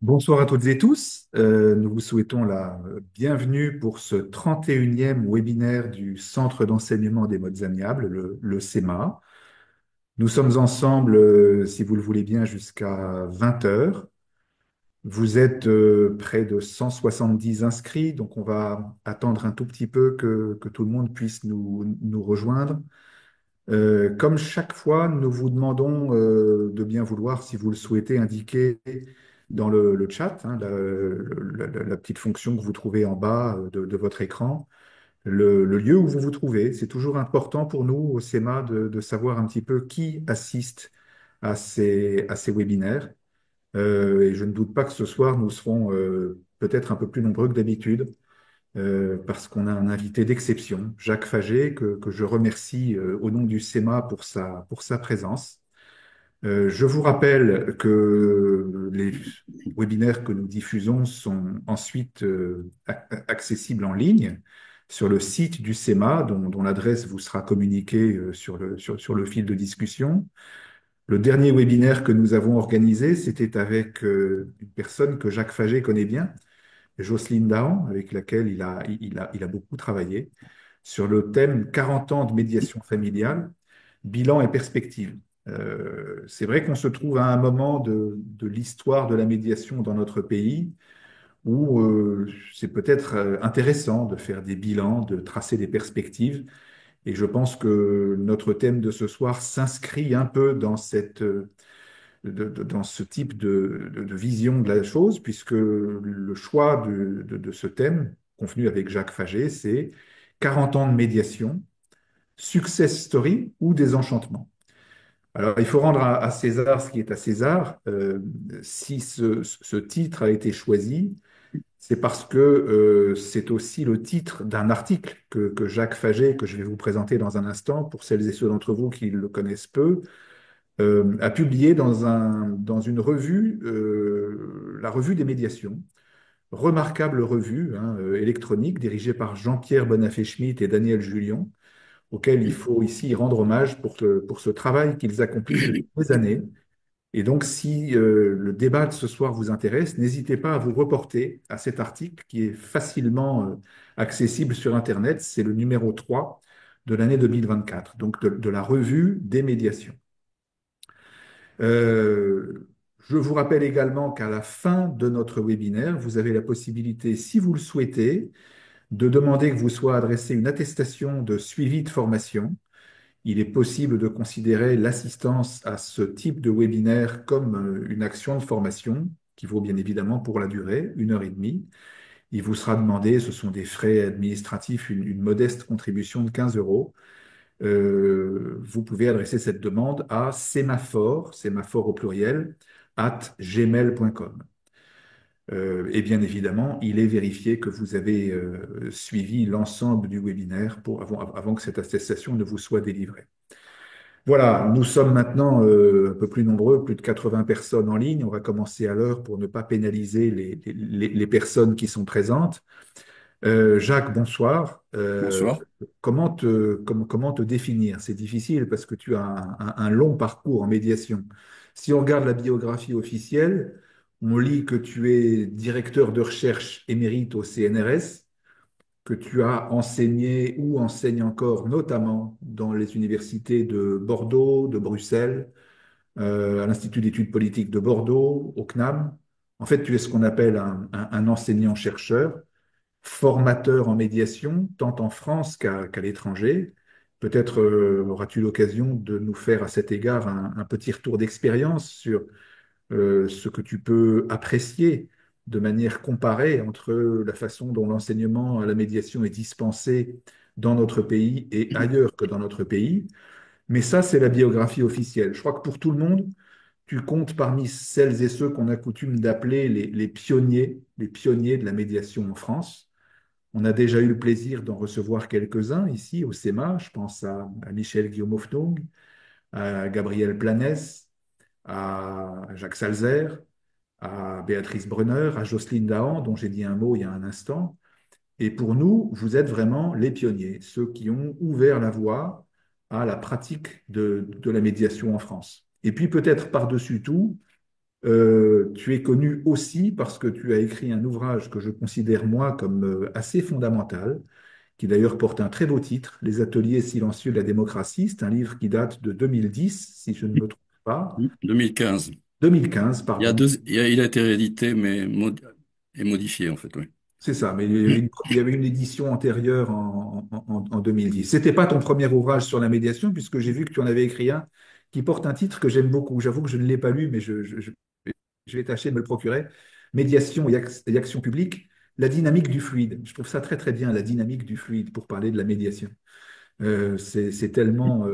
Bonsoir à toutes et tous. Nous vous souhaitons la bienvenue pour ce 31e webinaire du Centre d'enseignement des modes amiables, le CEMA. Nous sommes ensemble, si vous le voulez bien, jusqu'à 20 heures. Vous êtes près de 170 inscrits, donc on va attendre un tout petit peu que tout le monde puisse nous rejoindre. Comme chaque fois, nous vous demandons de bien vouloir, si vous le souhaitez, indiquer dans le chat, hein, la petite fonction que vous trouvez en bas de votre écran, le lieu où vous vous trouvez. C'est toujours important pour nous au CEMA de savoir un petit peu qui assiste à ces webinaires. Et je ne doute pas que ce soir, nous serons peut-être un peu plus nombreux que d'habitude parce qu'on a un invité d'exception, Jacques Fagé, que je remercie au nom du CEMA pour sa présence. Je vous rappelle que les webinaires que nous diffusons sont ensuite accessibles en ligne sur le site du CEMA, dont l'adresse vous sera communiquée sur le fil de discussion. Le dernier webinaire que nous avons organisé, c'était avec une personne que Jacques Fagé connaît bien, Jocelyne Dahan, avec laquelle il a beaucoup travaillé, sur le thème 40 ans de médiation familiale, bilan et perspective. C'est vrai qu'on se trouve à un moment de l'histoire de la médiation dans notre pays où c'est peut-être intéressant de faire des bilans, de tracer des perspectives. Et je pense que notre thème de ce soir s'inscrit un peu dans ce type de vision de la chose, puisque le choix de ce thème, convenu avec Jacques Fagé, c'est 40 ans de médiation, success story ou désenchantement. Alors, il faut rendre à César ce qui est à César. Si ce titre a été choisi, c'est parce que c'est aussi le titre d'un article que Jacques Fagé, que je vais vous présenter dans un instant, pour celles et ceux d'entre vous qui le connaissent peu, a publié dans une revue, la revue des médiations. Remarquable revue hein, électronique dirigée par Jean-Pierre Bonafé-Schmitt et Daniel Julien, auquel il faut ici rendre hommage pour ce travail qu'ils accomplissent depuis des années. Et donc, si le débat de ce soir vous intéresse, n'hésitez pas à vous reporter à cet article qui est facilement accessible sur Internet. C'est le numéro 3 de l'année 2024, donc de la revue des médiations. Je vous rappelle également qu'à la fin de notre webinaire, vous avez la possibilité, si vous le souhaitez, de demander que vous soit adressée une attestation de suivi de formation. Il est possible de considérer l'assistance à ce type de webinaire comme une action de formation qui vaut bien évidemment pour la durée, 1 heure et demie. Il vous sera demandé, ce sont des frais administratifs, une modeste contribution de 15 euros. Vous pouvez adresser cette demande à sémaphore au pluriel, @gmail.com. Et bien évidemment, il est vérifié que vous avez suivi l'ensemble du webinaire avant que cette attestation ne vous soit délivrée. Voilà, nous sommes maintenant un peu plus nombreux, plus de 80 personnes en ligne. On va commencer à l'heure pour ne pas pénaliser les personnes qui sont présentes. Jacques, bonsoir. Bonsoir. Comment te définir? C'est difficile parce que tu as un long parcours en médiation. Si on regarde la biographie officielle, on lit que tu es directeur de recherche émérite au CNRS, que tu as enseigné ou enseignes encore, notamment dans les universités de Bordeaux, de Bruxelles, à l'Institut d'études politiques de Bordeaux, au CNAM. En fait, tu es ce qu'on appelle un enseignant-chercheur formateur en médiation, tant en France qu'à l'étranger. Peut-être auras-tu l'occasion de nous faire à cet égard un petit retour d'expérience sur ce que tu peux apprécier de manière comparée entre la façon dont l'enseignement à la médiation est dispensé dans notre pays et ailleurs que dans notre pays. Mais ça, c'est la biographie officielle. Je crois que pour tout le monde, tu comptes parmi celles et ceux qu'on a coutume d'appeler les pionniers de la médiation en France. On a déjà eu le plaisir d'en recevoir quelques-uns ici au CEMA. Je pense à Michel Guillaume-Hoffnung, à Gabriel Planès, à Jacques Salzer, à Béatrice Brunner, à Jocelyne Dahan, dont j'ai dit un mot il y a un instant. Et pour nous, vous êtes vraiment les pionniers, ceux qui ont ouvert la voie à la pratique de la médiation en France. Et puis peut-être par-dessus tout, Tu es connu aussi parce que tu as écrit un ouvrage que je considère moi comme assez fondamental, qui d'ailleurs porte un très beau titre, Les ateliers silencieux de la démocratie. C'est un livre qui date de 2010, si je ne me trompe pas. 2015. 2015, pardon. Il a été réédité, mais et modifié, en fait, oui. C'est ça, mais il y avait une édition antérieure en 2010. C'était pas ton premier ouvrage sur la médiation, puisque j'ai vu que tu en avais écrit un qui porte un titre que j'aime beaucoup. J'avoue que je ne l'ai pas lu, mais je vais tâcher de me le procurer. Médiation et action publique, la dynamique du fluide. Je trouve ça très très bien, la dynamique du fluide, pour parler de la médiation. C'est tellement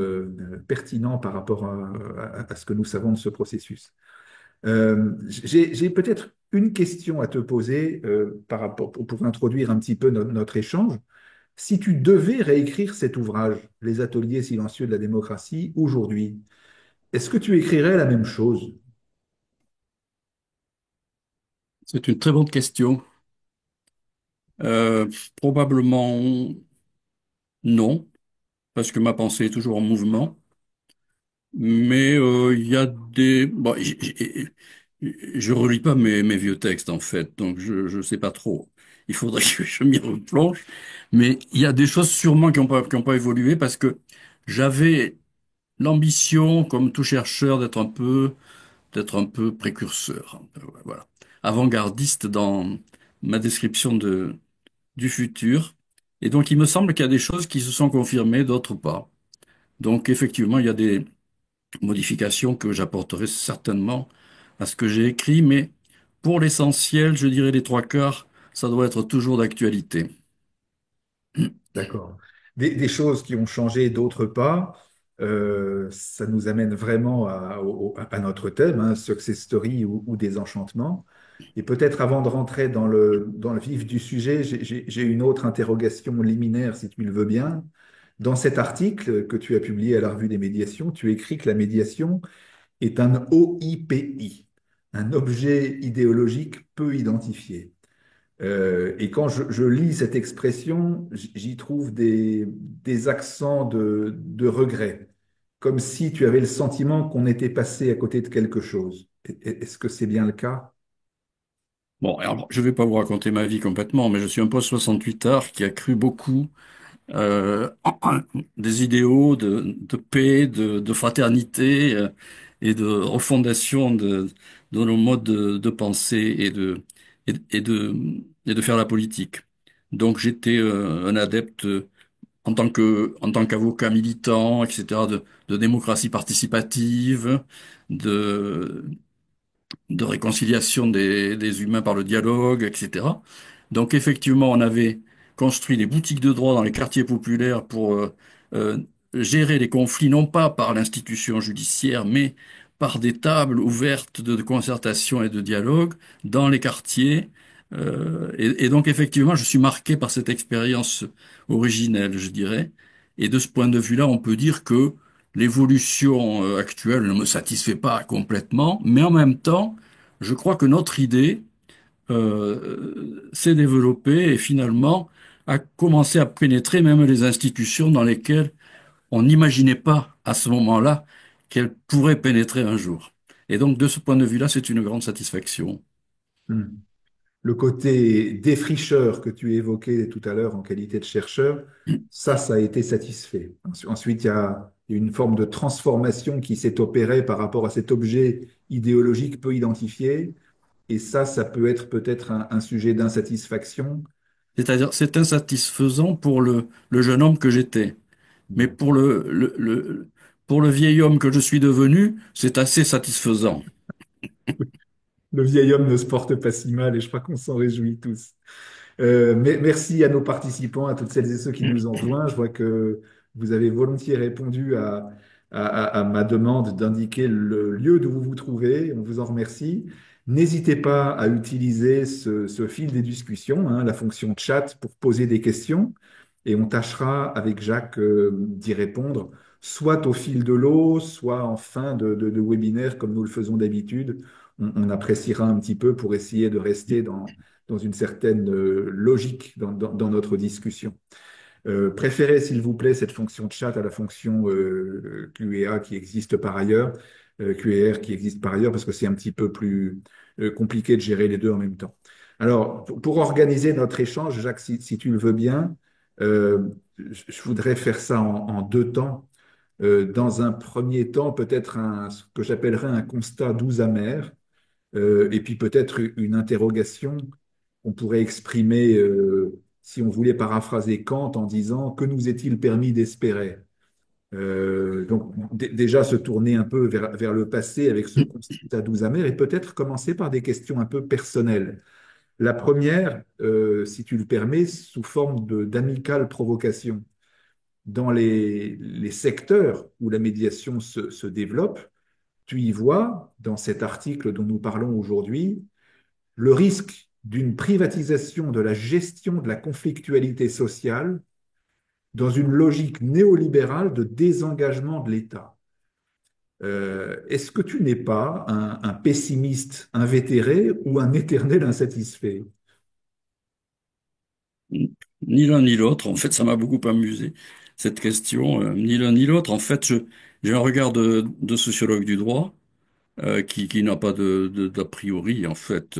pertinent par rapport à ce que nous savons de ce processus. J'ai peut-être une question à te poser par rapport, pour introduire un petit peu notre échange. Si tu devais réécrire cet ouvrage, Les ateliers silencieux de la démocratie, aujourd'hui, est-ce que tu écrirais la même chose? C'est une très bonne question. Probablement non, parce que ma pensée est toujours en mouvement. Mais il y a des... Bon, je relis pas mes vieux textes, en fait, donc je sais pas trop. Il faudrait que je m'y replonge. Mais il y a des choses sûrement qui ont pas évolué parce que j'avais l'ambition, comme tout chercheur, d'être un peu précurseur. Voilà. Avant-gardiste dans ma description du futur. Et donc, il me semble qu'il y a des choses qui se sont confirmées, d'autres pas. Donc, effectivement, il y a des modifications que j'apporterai certainement à ce que j'ai écrit, mais pour l'essentiel, je dirais les trois quarts, ça doit être toujours d'actualité. D'accord. Des choses qui ont changé, d'autres pas. Ça nous amène vraiment à notre thème, hein, success story ou désenchantement. Et peut-être avant de rentrer dans le vif du sujet, j'ai une autre interrogation liminaire, si tu le veux bien. Dans cet article que tu as publié à la Revue des médiations, tu écris que la médiation est un OIPI, un objet idéologique peu identifié. Et quand je lis cette expression, j'y trouve des accents de regret, comme si tu avais le sentiment qu'on était passé à côté de quelque chose. Est-ce que c'est bien le cas? Bon, alors, je vais pas vous raconter ma vie complètement, mais je suis un post-68ard qui a cru beaucoup en des idéaux de paix, de fraternité et de refondation de nos modes de pensée et de faire la politique. Donc j'étais un adepte en tant qu'avocat militant, etc., de démocratie participative, de, de réconciliation des humains par le dialogue, etc. Donc effectivement, on avait construit des boutiques de droit dans les quartiers populaires pour euh, gérer les conflits, non pas par l'institution judiciaire, mais par des tables ouvertes de concertation et de dialogue dans les quartiers. Et donc effectivement, je suis marqué par cette expérience originelle, je dirais. Et de ce point de vue-là, on peut dire que l'évolution actuelle ne me satisfait pas complètement, mais en même temps, je crois que notre idée s'est développée et finalement a commencé à pénétrer même les institutions dans lesquelles on n'imaginait pas à ce moment-là qu'elle pourrait pénétrer un jour. Et donc, de ce point de vue-là, c'est une grande satisfaction. Hmm. Le côté défricheur que tu évoquais tout à l'heure en qualité de chercheur, ça a été satisfait. Ensuite, il y a une forme de transformation qui s'est opérée par rapport à cet objet idéologique peu identifié. Et ça peut être peut-être un sujet d'insatisfaction. C'est-à-dire, c'est insatisfaisant pour le jeune homme que j'étais. Mais pour le vieil homme que je suis devenu, c'est assez satisfaisant. Le vieil homme ne se porte pas si mal et je crois qu'on s'en réjouit tous. Mais merci à nos participants, à toutes celles et ceux qui nous ont rejoints. Je vois que vous avez volontiers répondu à ma demande d'indiquer le lieu d'où vous vous trouvez. On vous en remercie. N'hésitez pas à utiliser ce fil des discussions, hein, la fonction chat, pour poser des questions. Et on tâchera avec Jacques d'y répondre, soit au fil de l'eau, soit en fin de webinaire, comme nous le faisons d'habitude. On appréciera un petit peu pour essayer de rester dans une certaine logique dans notre discussion. Préférez, s'il vous plaît, cette fonction de chat à la fonction Q&A qui existe par ailleurs. QER qui existe par ailleurs parce que c'est un petit peu plus compliqué de gérer les deux en même temps. Alors, pour organiser notre échange, Jacques, si tu le veux bien, je voudrais faire ça en deux temps. Dans un premier temps, peut-être ce que j'appellerais un constat doux amer, et puis peut-être une interrogation qu'on pourrait exprimer si on voulait paraphraser Kant en disant que nous est-il permis d'espérer? Donc déjà se tourner un peu vers le passé avec ce constat doux amer et peut-être commencer par des questions un peu personnelles. La première, si tu le permets, sous forme d'amicale provocation. Dans les secteurs où la médiation se développe, tu y vois, dans cet article dont nous parlons aujourd'hui, le risque d'une privatisation de la gestion de la conflictualité sociale dans une logique néolibérale de désengagement de l'État. Est-ce que tu n'es pas un pessimiste invétéré ou un éternel insatisfait? Ni l'un ni l'autre. En fait, ça m'a beaucoup amusé, cette question. Ni l'un ni l'autre. En fait, j'ai un regard de sociologue du droit qui n'a pas d'a priori, en fait,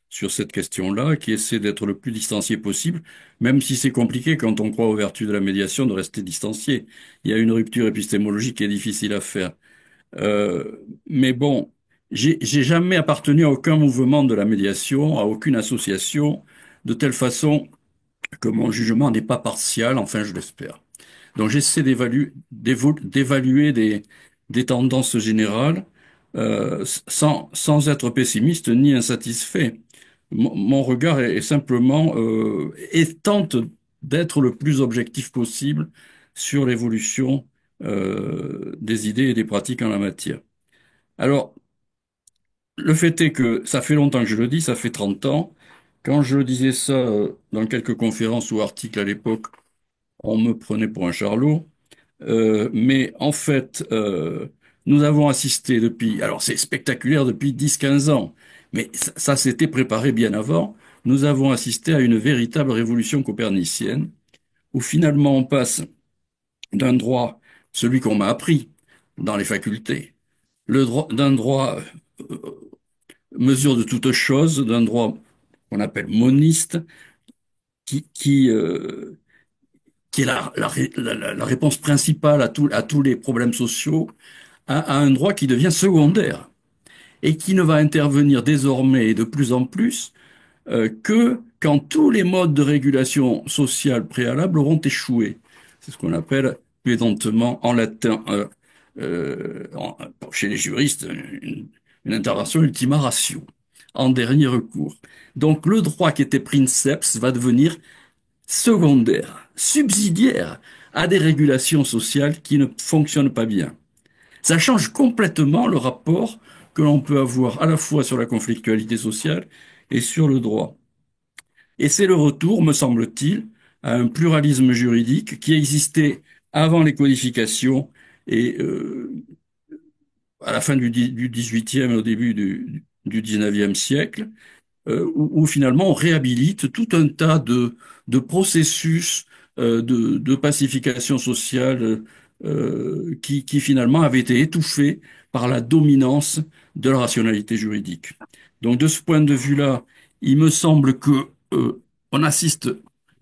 sur cette question-là, qui essaie d'être le plus distancié possible, même si c'est compliqué quand on croit aux vertus de la médiation de rester distancié. Il y a une rupture épistémologique qui est difficile à faire. Mais bon, j'ai jamais appartenu à aucun mouvement de la médiation, à aucune association, de telle façon que mon jugement n'est pas partial, enfin je l'espère. Donc j'essaie d'évaluer des tendances générales sans être pessimiste ni insatisfait. Mon regard est simplement et tente d'être le plus objectif possible sur l'évolution des idées et des pratiques en la matière. Alors, le fait est que ça fait longtemps que je le dis, ça fait 30 ans. Quand je disais ça dans quelques conférences ou articles à l'époque, on me prenait pour un charlot. Mais en fait, nous avons assisté depuis, alors c'est spectaculaire depuis 10-15 ans, mais ça s'était préparé bien avant. Nous avons assisté à une véritable révolution copernicienne, où finalement on passe d'un droit, celui qu'on m'a appris dans les facultés, d'un droit mesure de toute chose, d'un droit qu'on appelle moniste, qui, qui, euh, qui est la réponse principale à tous les problèmes sociaux, à un droit qui devient secondaire et qui ne va intervenir désormais et de plus en plus que quand tous les modes de régulation sociale préalables auront échoué. C'est ce qu'on appelle pédantement en latin, chez les juristes, une intervention ultima ratio, en dernier recours. Donc le droit qui était princeps va devenir secondaire, subsidiaire à des régulations sociales qui ne fonctionnent pas bien. Ça change complètement le rapport que l'on peut avoir à la fois sur la conflictualité sociale et sur le droit. Et c'est le retour, me semble-t-il, à un pluralisme juridique qui existait avant les codifications et à la fin du XVIIIe et au début du XIXe siècle, où finalement on réhabilite tout un tas de processus de pacification sociale qui finalement avaient été étouffés par la dominance de la rationalité juridique. Donc de ce point de vue-là, il me semble que on n'assiste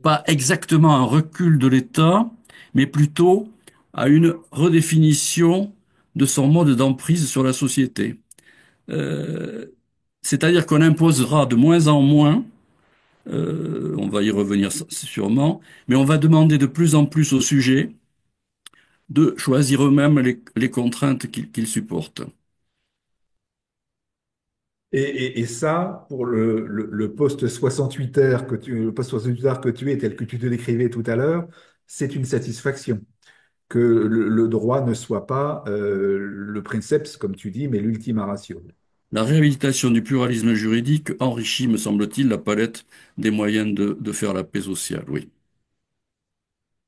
pas exactement à un recul de l'État, mais plutôt à une redéfinition de son mode d'emprise sur la société. Euh, C'est-à-dire qu'on imposera de moins en moins, on va y revenir sûrement, mais on va demander de plus en plus aux sujets de choisir eux-mêmes les contraintes qu'ils supportent. Et ça, pour le poste 68 heures le poste 68 heures que tu es, tel que tu te décrivais tout à l'heure, c'est une satisfaction que le droit ne soit pas le princeps, comme tu dis, mais l'ultima ratio. La réhabilitation du pluralisme juridique enrichit, me semble-t-il, la palette des moyens de faire la paix sociale, oui.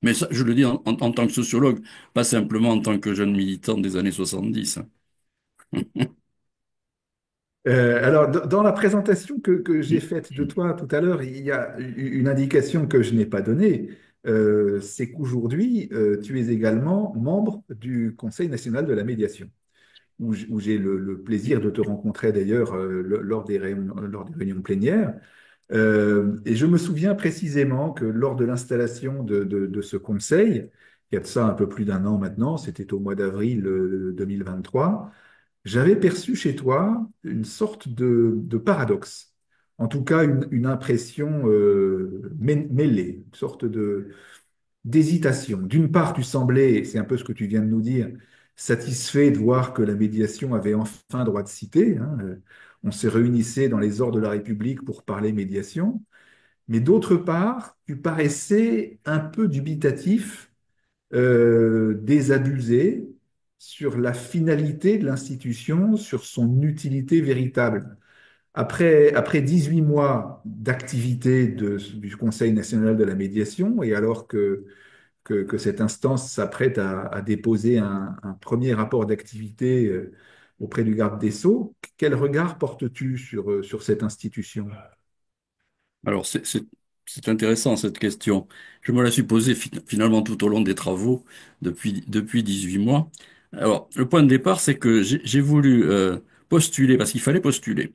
Mais ça, je le dis en tant que sociologue, pas simplement en tant que jeune militant des années 70. Hein. Alors, dans la présentation que j'ai faite de toi tout à l'heure, il y a une indication que je n'ai pas donnée, c'est qu'aujourd'hui, tu es également membre du Conseil national de la médiation. où j'ai le plaisir de te rencontrer d'ailleurs lors des réunions plénières. Et je me souviens précisément que lors de l'installation de ce conseil, il y a de ça un peu plus d'un an maintenant, c'était au mois d'avril 2023, j'avais perçu chez toi une sorte de paradoxe, en tout cas une impression mêlée, une sorte d'hésitation. D'une part, tu semblais, et c'est un peu ce que tu viens de nous dire, satisfait de voir que la médiation avait enfin droit de cité, hein. On se réunissait dans les ordres de la République pour parler médiation. Mais d'autre part, tu paraissais un peu dubitatif, désabusé sur la finalité de l'institution, sur son utilité véritable. Après 18 mois d'activité du Conseil national de la médiation, et alors que cette instance s'apprête à déposer un premier rapport d'activité auprès du garde des Sceaux, quel regard portes-tu sur cette institution? Alors, c'est intéressant cette question. Je me la suis posée finalement tout au long des travaux depuis 18 mois. Alors, le point de départ, c'est que j'ai voulu postuler, parce qu'il fallait postuler.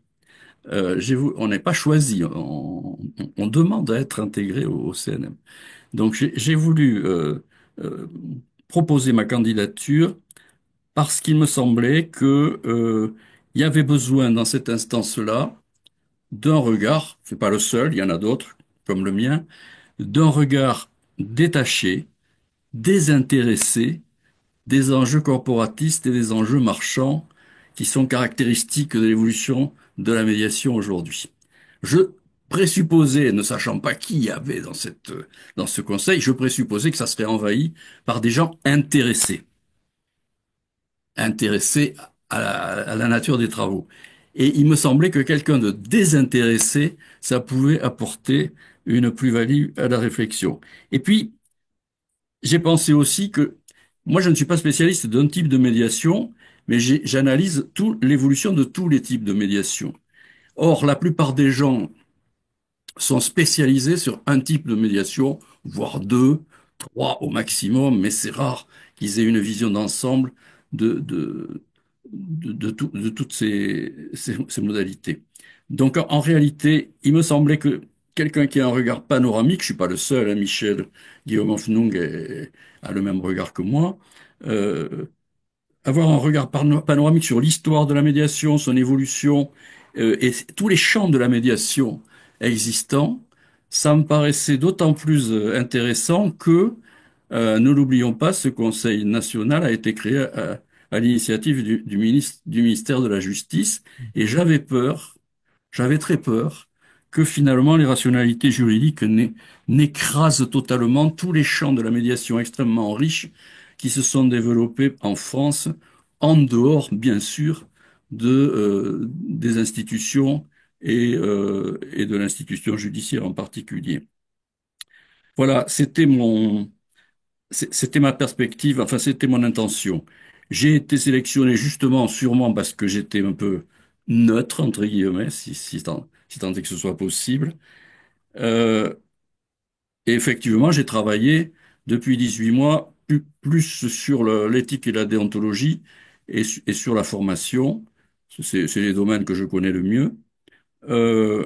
On n'est pas choisi, on demande à être intégré au CNM. Donc, j'ai voulu euh, proposer ma candidature parce qu'il me semblait que il y avait besoin dans cette instance-là d'un regard, c'est pas le seul, il y en a d'autres, comme le mien, d'un regard détaché, désintéressé des enjeux corporatistes et des enjeux marchands qui sont caractéristiques de l'évolution de la médiation aujourd'hui. Je présupposais, ne sachant pas qui y avait dans ce conseil, je présupposais que ça serait envahi par des gens intéressés à la nature des travaux. Et il me semblait que quelqu'un de désintéressé, ça pouvait apporter une plus-value à la réflexion. Et puis, j'ai pensé aussi que moi, je ne suis pas spécialiste d'un type de médiation, mais j'analyse l'évolution de tous les types de médiation. Or, la plupart des gens sont spécialisés sur un type de médiation, voire deux, trois au maximum, mais c'est rare qu'ils aient une vision d'ensemble de, de, de toutes ces modalités. Donc, en réalité, il me semblait que quelqu'un qui a un regard panoramique, je suis pas le seul, hein, Michel Guillaume-Hoffnung a le même regard que moi, euh, avoir un regard panoramique sur l'histoire de la médiation, son évolution et tous les champs de la médiation existants, ça me paraissait d'autant plus intéressant que, ne l'oublions pas, ce Conseil national a été créé à l'initiative du ministère de la Justice et j'avais très peur que finalement les rationalités juridiques n'écrasent totalement tous les champs de la médiation extrêmement riches qui se sont développés en France, en dehors, bien sûr, des institutions et de l'institution judiciaire en particulier. Voilà, c'était ma perspective, enfin, c'était mon intention. J'ai été sélectionné justement, sûrement parce que j'étais un peu neutre, entre guillemets, si tant est que ce soit possible. Euh, et effectivement, j'ai travaillé depuis 18 mois plus sur l'éthique et la déontologie et sur la formation. C'est les domaines que je connais le mieux. Euh,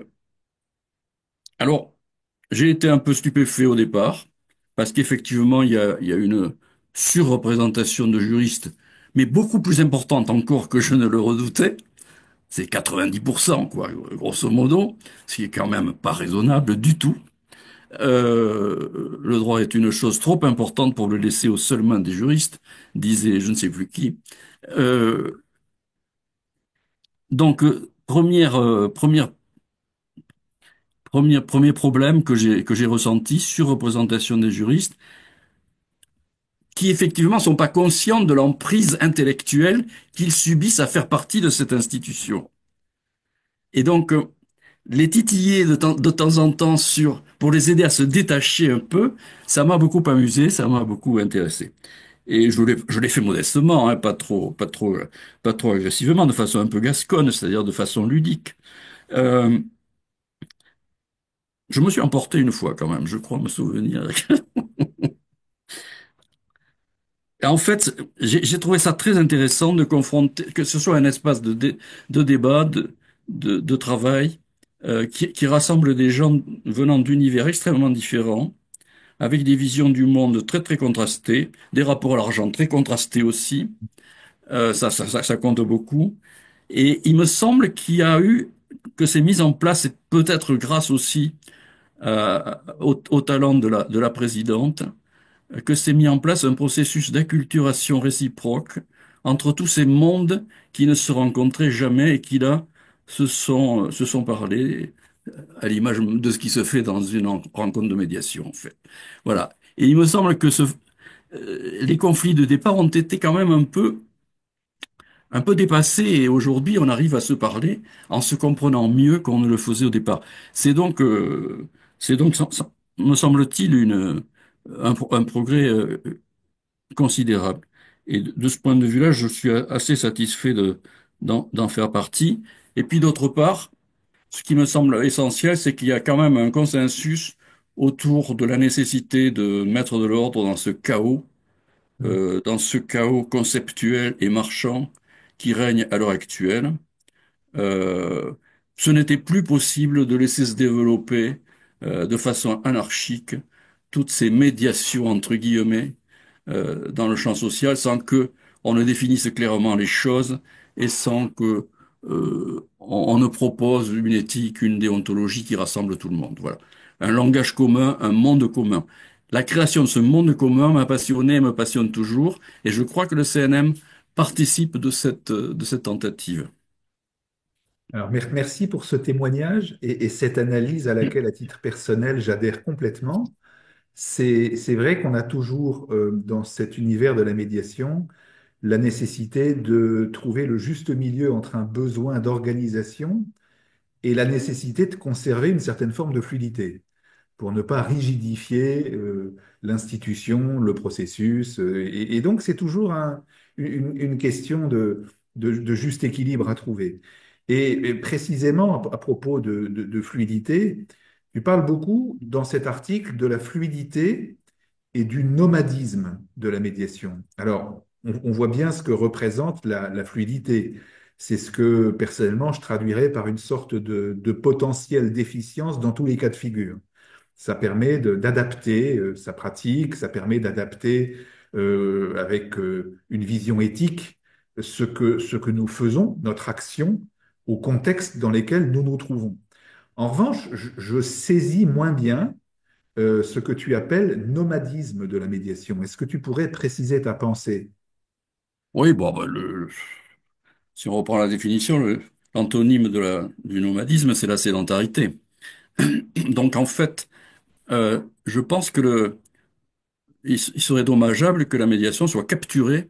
alors, j'ai été un peu stupéfait au départ, parce qu'effectivement, il y a une surreprésentation de juristes, mais beaucoup plus importante encore que je ne le redoutais. C'est 90%, quoi, grosso modo, ce qui est quand même pas raisonnable du tout. Le droit est une chose trop importante pour le laisser aux seules mains des juristes, disait je ne sais plus qui. Euh, donc, premier problème que j'ai ressenti, surreprésentation des juristes, qui effectivement sont pas conscients de l'emprise intellectuelle qu'ils subissent à faire partie de cette institution. Et donc, les titiller de temps en temps pour les aider à se détacher un peu, ça m'a beaucoup amusé, ça m'a beaucoup intéressé. Et je l'ai fait modestement, hein, pas trop agressivement, de façon un peu gasconne, c'est-à-dire de façon ludique. Euh, je me suis emporté une fois quand même, je crois me souvenir. En fait, j'ai trouvé ça très intéressant de confronter, que ce soit un espace de débat, de travail, qui rassemble des gens venant d'univers extrêmement différents, avec des visions du monde très très contrastées, des rapports à l'argent très contrastés aussi. Ça compte beaucoup. Et il me semble qu'il y a eu, que c'est mis en place, et peut-être grâce aussi au talent de la présidente, que s'est mis en place un processus d'acculturation réciproque entre tous ces mondes qui ne se rencontraient jamais et qui là se sont parlé à l'image de ce qui se fait dans une rencontre de médiation en fait. Voilà. Et il me semble que les conflits de départ ont été quand même un peu dépassés et aujourd'hui on arrive à se parler en se comprenant mieux qu'on ne le faisait au départ. C'est donc, me semble-t-il, un progrès considérable. Et de ce point de vue-là, je suis assez satisfait d'en faire partie. Et puis d'autre part, ce qui me semble essentiel, c'est qu'il y a quand même un consensus autour de la nécessité de mettre de l'ordre dans ce chaos conceptuel et marchand qui règne à l'heure actuelle. Euh, Ce n'était plus possible de laisser se développer de façon anarchique toutes ces médiations entre guillemets dans le champ social sans que on ne définisse clairement les choses et sans que on ne propose une éthique, une déontologie qui rassemble tout le monde. Voilà, un langage commun, un monde commun. La création de ce monde commun m'a passionné et me passionne toujours, et je crois que le CNM participe de cette tentative. Alors, merci pour ce témoignage et cette analyse à laquelle, à titre personnel, j'adhère complètement. C'est vrai qu'on a toujours, dans cet univers de la médiation, la nécessité de trouver le juste milieu entre un besoin d'organisation et la nécessité de conserver une certaine forme de fluidité, pour ne pas rigidifier l'institution, le processus. Et donc, c'est toujours une question de juste équilibre à trouver. Et précisément, à propos de fluidité, tu parles beaucoup dans cet article de la fluidité et du nomadisme de la médiation. Alors, on voit bien ce que représente la fluidité. C'est ce que, personnellement, je traduirais par une sorte de potentielle déficience dans tous les cas de figure. Ça permet d'adapter sa pratique, ça permet d'adapter avec une vision éthique ce que nous faisons, notre action, au contexte dans lequel nous nous trouvons. En revanche, je saisis moins bien ce que tu appelles nomadisme de la médiation. Est-ce que tu pourrais préciser ta pensée? Oui, bon, si on reprend la définition, l'antonyme du nomadisme, c'est la sédentarité. Donc en fait, je pense que il serait dommageable que la médiation soit capturée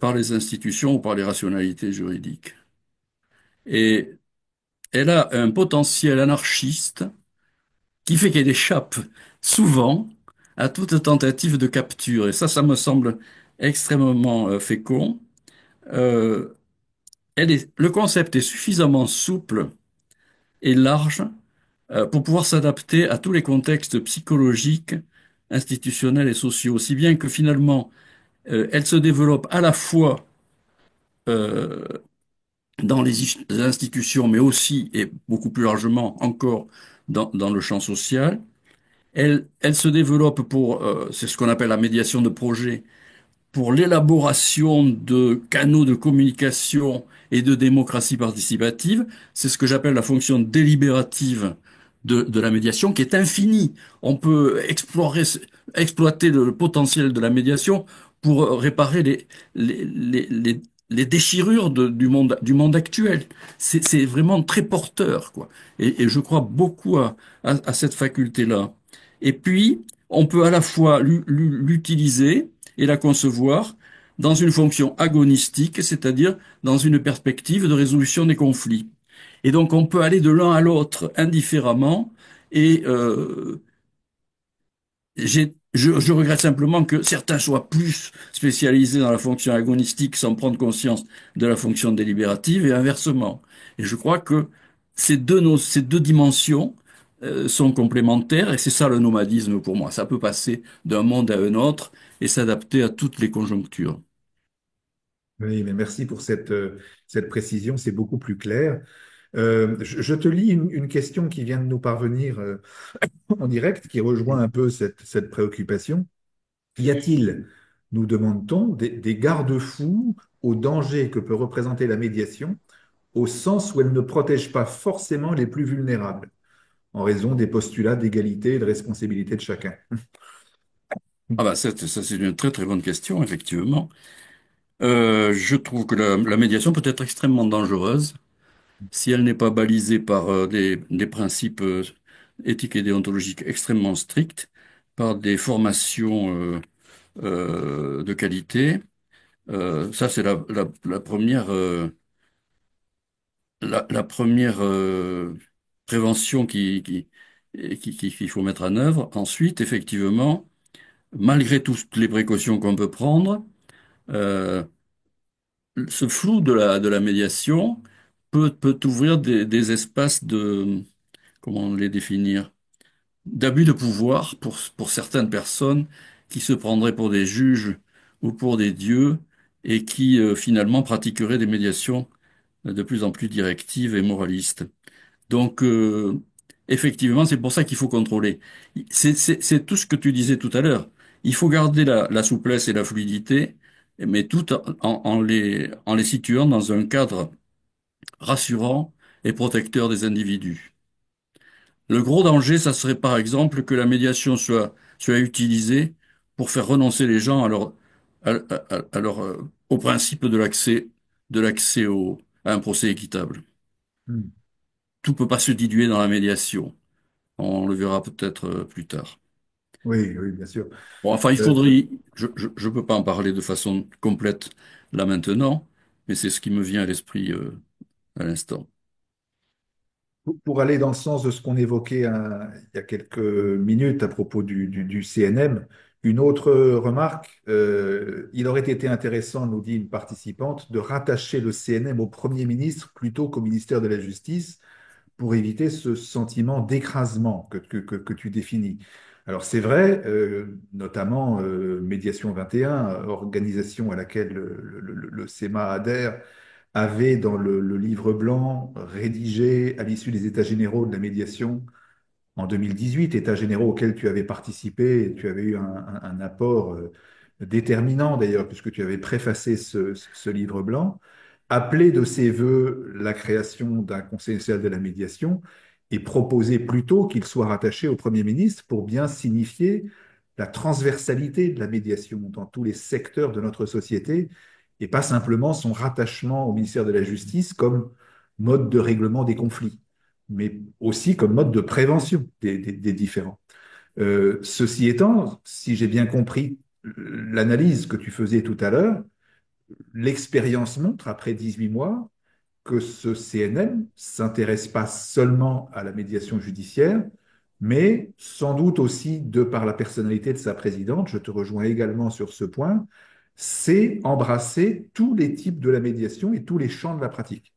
par les institutions ou par les rationalités juridiques. Et elle a un potentiel anarchiste qui fait qu'elle échappe souvent à toute tentative de capture. Et ça me semble extrêmement fécond. Euh, le concept est suffisamment souple et large pour pouvoir s'adapter à tous les contextes psychologiques, institutionnels et sociaux, aussi bien que finalement, elle se développe à la fois euh, dans les institutions, mais aussi et beaucoup plus largement encore dans le champ social. Elle se développe c'est ce qu'on appelle la médiation de projet, pour l'élaboration de canaux de communication et de démocratie participative. C'est ce que j'appelle la fonction délibérative de la médiation, qui est infinie. On peut exploiter le potentiel de la médiation pour réparer les déchirures du monde actuel. C'est vraiment très porteur, quoi. Et je crois beaucoup à cette faculté-là. Et puis, on peut à la fois l'utiliser et la concevoir dans une fonction agonistique, c'est-à-dire dans une perspective de résolution des conflits. Et donc on peut aller de l'un à l'autre indifféremment, et je regrette simplement que certains soient plus spécialisés dans la fonction agonistique sans prendre conscience de la fonction délibérative et inversement. Et je crois que ces deux dimensions sont complémentaires et c'est ça le nomadisme pour moi. Ça peut passer d'un monde à un autre et s'adapter à toutes les conjonctures. Oui, mais merci pour cette précision, c'est beaucoup plus clair. Je te lis une question qui vient de nous parvenir en direct, qui rejoint un peu cette préoccupation. Y a-t-il, nous demande-t-on, des garde-fous au danger que peut représenter la médiation, au sens où elle ne protège pas forcément les plus vulnérables, en raison des postulats d'égalité et de responsabilité de chacun? Ah bah ça c'est une très très bonne question, effectivement. Je trouve que la médiation peut être extrêmement dangereuse si elle n'est pas balisée par des principes éthiques et déontologiques extrêmement stricts, par des formations de qualité. Ça, c'est la première, la première prévention qu'il faut mettre en œuvre. Ensuite, effectivement, malgré toutes les précautions qu'on peut prendre, euh, ce flou de la médiation peut ouvrir des espaces de, comment les définir, d'abus de pouvoir pour certaines personnes qui se prendraient pour des juges ou pour des dieux et qui finalement pratiqueraient des médiations de plus en plus directives et moralistes. Donc, effectivement, c'est pour ça qu'il faut contrôler. C'est tout ce que tu disais tout à l'heure. Il faut garder la souplesse et la fluidité, mais tout en les situant dans un cadre rassurant et protecteur des individus. Le gros danger, ça serait par exemple que la médiation soit utilisée pour faire renoncer les gens au principe de l'accès à un procès équitable. Hmm. Tout peut pas se diluer dans la médiation. On le verra peut-être plus tard. Oui, oui, bien sûr. Bon, enfin, Euh, je peux pas en parler de façon complète là maintenant, mais c'est ce qui me vient à l'esprit à l'instant. pour aller dans le sens de ce qu'on évoquait il y a quelques minutes à propos du CNM, une autre remarque, il aurait été intéressant, nous dit une participante, de rattacher le CNM au Premier ministre plutôt qu'au ministère de la Justice pour éviter ce sentiment d'écrasement que tu définis. Alors c'est vrai, notamment Médiation 21, organisation à laquelle le CEMA adhère, avait dans le livre blanc rédigé à l'issue des États généraux de la médiation en 2018, États généraux auxquels tu avais participé et tu avais eu un apport déterminant d'ailleurs, puisque tu avais préfacé ce livre blanc, appelé de ses voeux la création d'un Conseil national de la médiation et proposé plutôt qu'il soit rattaché au Premier ministre pour bien signifier la transversalité de la médiation dans tous les secteurs de notre société et pas simplement son rattachement au ministère de la Justice comme mode de règlement des conflits, mais aussi comme mode de prévention des différends. Ceci étant, si j'ai bien compris l'analyse que tu faisais tout à l'heure, l'expérience montre, après 18 mois, que ce CNM s'intéresse pas seulement à la médiation judiciaire, mais sans doute aussi, de par la personnalité de sa présidente, je te rejoins également sur ce point, c'est embrasser tous les types de la médiation et tous les champs de la pratique.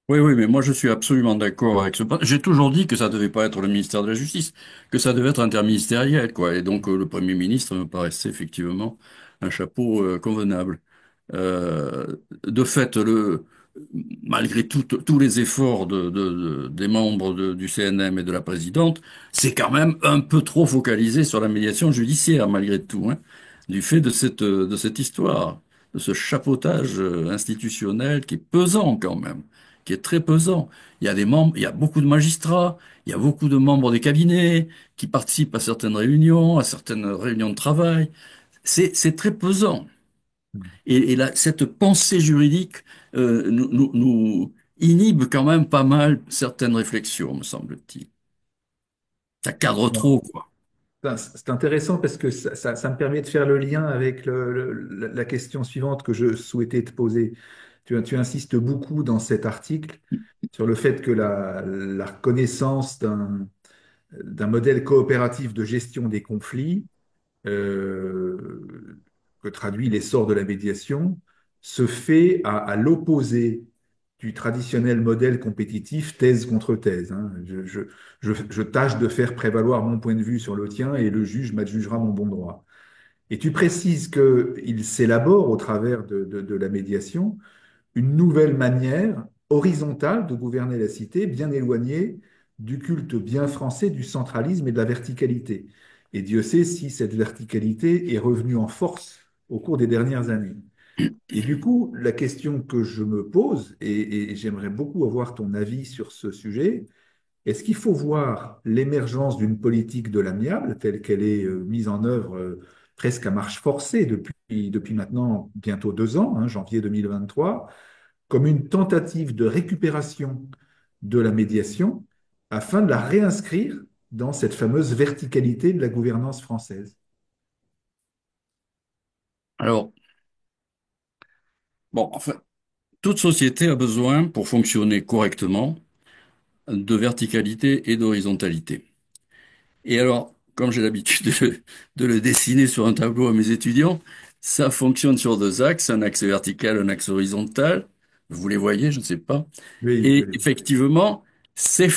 Oui, oui, mais moi je suis absolument d'accord avec ce point. J'ai toujours dit que ça devait pas être le ministère de la Justice, que ça devait être interministériel, quoi. Et donc le Premier ministre me paraissait effectivement un chapeau convenable. De fait, malgré tous les efforts des membres du CNM et de la présidente, c'est quand même un peu trop focalisé sur la médiation judiciaire, malgré tout, hein, du fait de cette histoire, de ce chapeautage institutionnel qui est pesant quand même, qui est très pesant. Il y a des membres, il y a beaucoup de magistrats, il y a beaucoup de membres des cabinets qui participent à certaines réunions de travail. C'est très pesant. Et cette pensée juridique nous inhibe quand même pas mal certaines réflexions, me semble-t-il. Ça cadre trop, quoi. C'est intéressant parce que ça me permet de faire le lien avec la question suivante que je souhaitais te poser. Tu insistes beaucoup dans cet article sur le fait que la reconnaissance d'un modèle coopératif de gestion des conflits, que traduit l'essor de la médiation, se fait à l'opposé du traditionnel modèle compétitif thèse contre thèse, hein. Je tâche de faire prévaloir mon point de vue sur le tien et le juge m'adjugera mon bon droit. Et tu précises qu'il s'élabore au travers de la médiation une nouvelle manière horizontale de gouverner la cité, bien éloignée du culte bien français du centralisme et de la verticalité. Et Dieu sait si cette verticalité est revenue en force au cours des dernières années. Et du coup, la question que je me pose, et j'aimerais beaucoup avoir ton avis sur ce sujet, est-ce qu'il faut voir l'émergence d'une politique de l'amiable telle qu'elle est mise en œuvre presque à marche forcée depuis maintenant bientôt 2 ans, hein, janvier 2023, comme une tentative de récupération de la médiation afin de la réinscrire dans cette fameuse verticalité de la gouvernance française? Alors, bon, enfin, toute société a besoin, pour fonctionner correctement, de verticalité et d'horizontalité. Et alors, comme j'ai l'habitude de le dessiner sur un tableau à mes étudiants, ça fonctionne sur deux axes, un axe vertical, un axe horizontal. Vous les voyez, je ne sais pas. Oui, je Et l'ai vu. effectivement, c'est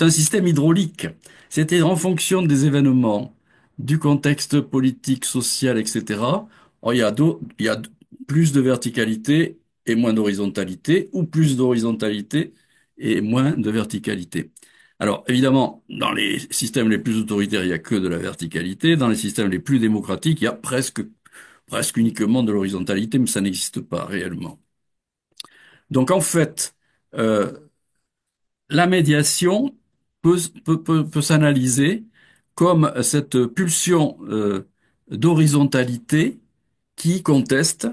un système hydraulique. C'était en fonction des événements, du contexte politique, social, etc. Oh, il y a plus de verticalité et moins d'horizontalité, ou plus d'horizontalité et moins de verticalité. Alors, évidemment, dans les systèmes les plus autoritaires, il n'y a que de la verticalité. Dans les systèmes les plus démocratiques, il y a presque uniquement de l'horizontalité, mais ça n'existe pas réellement. Donc, en fait, euh, la médiation peut s'analyser comme cette pulsion d'horizontalité qui conteste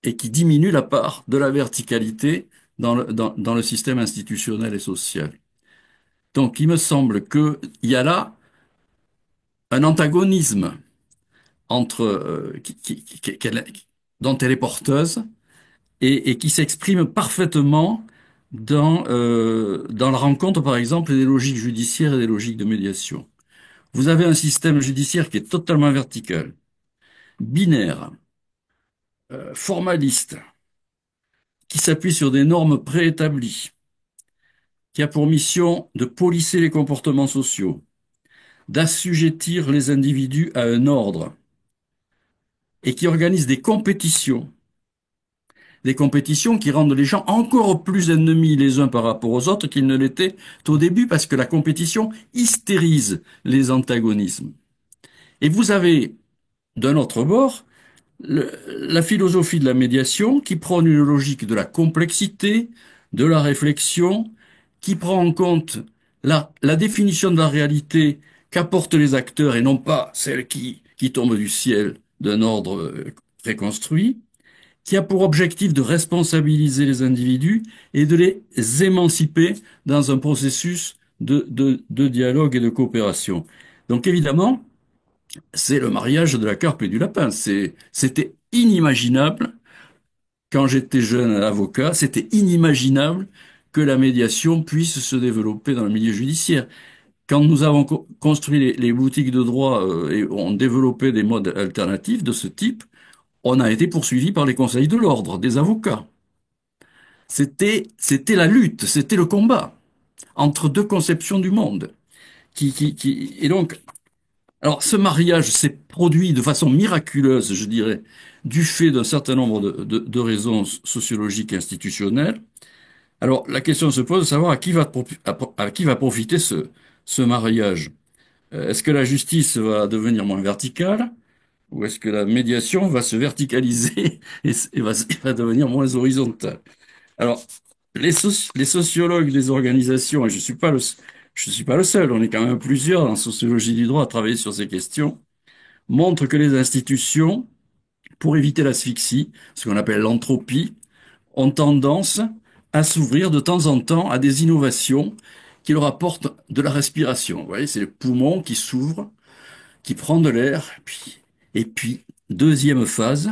et qui diminue la part de la verticalité dans le système institutionnel et social. Donc, il me semble qu'il y a là un antagonisme entre dont elle est porteuse et qui s'exprime parfaitement dans la rencontre, par exemple, des logiques judiciaires et des logiques de médiation. Vous avez un système judiciaire qui est totalement vertical, binaire, formaliste, qui s'appuie sur des normes préétablies, qui a pour mission de polisser les comportements sociaux, d'assujettir les individus à un ordre, et qui organise des compétitions qui rendent les gens encore plus ennemis les uns par rapport aux autres qu'ils ne l'étaient au début, parce que la compétition hystérise les antagonismes. Et vous avez, d'un autre bord, la philosophie de la médiation qui prône une logique de la complexité, de la réflexion, qui prend en compte la définition de la réalité qu'apportent les acteurs et non pas celle qui tombe du ciel d'un ordre préconstruit, qui a pour objectif de responsabiliser les individus et de les émanciper dans un processus de dialogue et de coopération. Donc évidemment, c'est le mariage de la carpe et du lapin. C'était inimaginable quand j'étais jeune avocat, c'était inimaginable que la médiation puisse se développer dans le milieu judiciaire. Quand nous avons construit les boutiques de droit et ont développé des modes alternatifs de ce type, on a été poursuivi par les conseils de l'ordre des avocats. C'était la lutte, c'était le combat entre deux conceptions du monde. Et donc, alors, ce mariage s'est produit de façon miraculeuse, je dirais, du fait d'un certain nombre de raisons sociologiques et institutionnelles. Alors, la question se pose de savoir à qui va profiter ce mariage. Est-ce que la justice va devenir moins verticale ou est-ce que la médiation va se verticaliser et va devenir moins horizontale? Alors, les sociologues des organisations, et je suis pas le seul, on est quand même plusieurs en sociologie du droit à travailler sur ces questions, montre que les institutions, pour éviter l'asphyxie, ce qu'on appelle l'entropie, ont tendance à s'ouvrir de temps en temps à des innovations qui leur apportent de la respiration. Vous voyez, c'est le poumon qui s'ouvre, qui prend de l'air, et puis deuxième phase,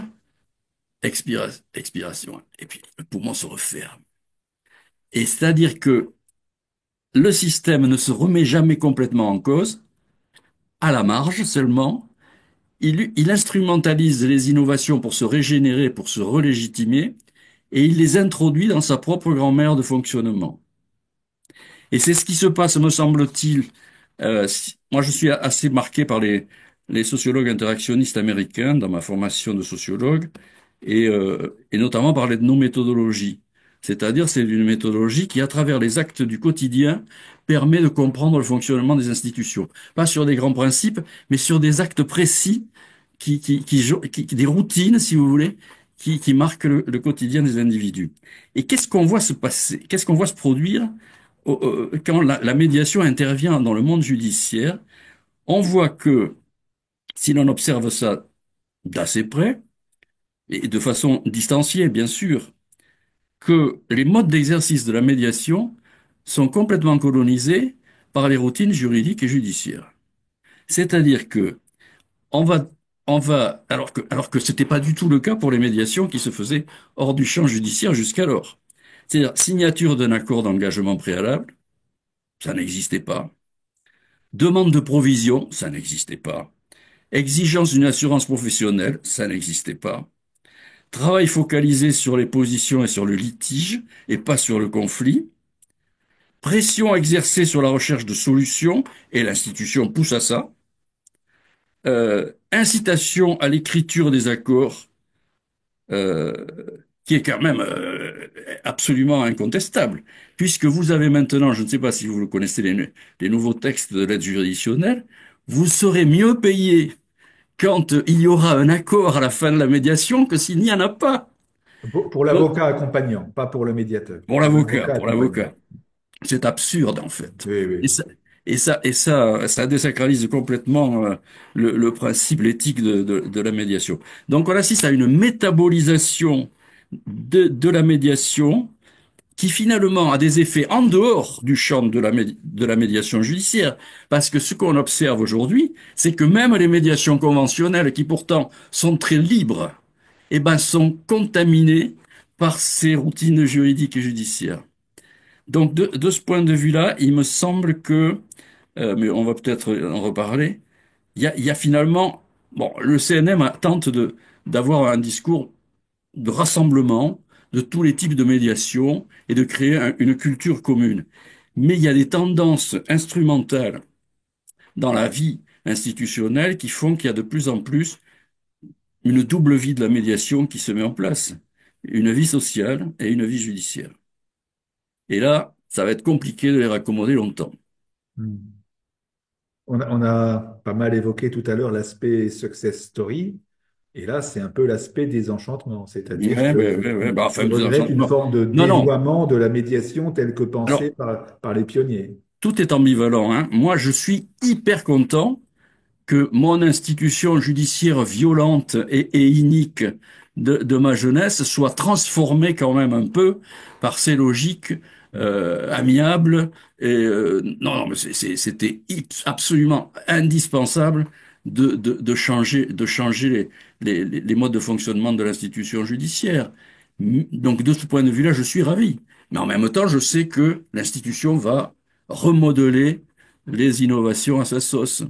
expiration, et puis le poumon se referme. Et c'est-à-dire que le système ne se remet jamais complètement en cause, à la marge seulement, il instrumentalise les innovations pour se régénérer, pour se relégitimer, et il les introduit dans sa propre grammaire de fonctionnement. Et c'est ce qui se passe, me semble-t-il. Moi, je suis assez marqué par les sociologues interactionnistes américains dans ma formation de sociologue, et notamment par l'ethnométhodologie. C'est-à-dire, c'est une méthodologie qui, à travers les actes du quotidien, permet de comprendre le fonctionnement des institutions. Pas sur des grands principes, mais sur des actes précis des routines, si vous voulez, qui marquent le quotidien des individus. Et qu'est-ce qu'on voit se passer, qu'est-ce qu'on voit se produire quand la médiation intervient dans le monde judiciaire? On voit que, si l'on observe ça d'assez près, et de façon distanciée, bien sûr, que les modes d'exercice de la médiation sont complètement colonisés par les routines juridiques et judiciaires. C'est-à-dire que on va, alors que c'était pas du tout le cas pour les médiations qui se faisaient hors du champ judiciaire jusqu'alors. C'est-à-dire, signature d'un accord d'engagement préalable, ça n'existait pas. Demande de provision, ça n'existait pas. Exigence d'une assurance professionnelle, ça n'existait pas. Travail focalisé sur les positions et sur le litige, et pas sur le conflit. Pression exercée sur la recherche de solutions, et l'institution pousse à ça. Incitation à l'écriture des accords, euh, qui est quand même absolument incontestable, puisque vous avez maintenant, je ne sais pas si vous le connaissez, les nouveaux textes de l'aide juridictionnelle, vous serez mieux payé quand il y aura un accord à la fin de la médiation que s'il n'y en a pas. Pour Donc, l'avocat accompagnant, pas pour le médiateur. pour Pour l'avocat, l'avocat pour accompagnant. l'avocat. C'est absurde, en fait. Oui, Et oui. ça, ça désacralise complètement le principe, l'éthique de la médiation. Donc on assiste à une métabolisation de la médiation qui finalement a des effets en dehors du champ de la médiation judiciaire. Parce que ce qu'on observe aujourd'hui, c'est que même les médiations conventionnelles, qui pourtant sont très libres, eh ben, sont contaminées par ces routines juridiques et judiciaires. Donc, de ce point de vue-là, il me semble que, mais on va peut-être en reparler, il y a finalement, bon, le CNM tente d'avoir un discours de rassemblement de tous les types de médiation et de créer une culture commune. Mais il y a des tendances instrumentales dans la vie institutionnelle qui font qu'il y a de plus en plus une double vie de la médiation qui se met en place. Une vie sociale et une vie judiciaire. Et là, ça va être compliqué de les raccommoder longtemps. Hmm. On a pas mal évoqué tout à l'heure l'aspect success story. Et là, c'est un peu l'aspect désenchantement. C'est-à-dire Ouais, que ouais. Bah, tu enfin, regrettes une forme de non, non. dévoiement de la médiation telle que pensée Alors, par les pionniers. tout est ambivalent, hein. Moi, je suis hyper content que mon institution judiciaire violente et inique de ma jeunesse soit transformée quand même un peu par ces logiques amiables. Non, mais c'était absolument indispensable de changer les modes de fonctionnement de l'institution judiciaire. Donc, de ce point de vue-là, je suis ravi. Mais en même temps, je sais que l'institution va remodeler les innovations à sa sauce.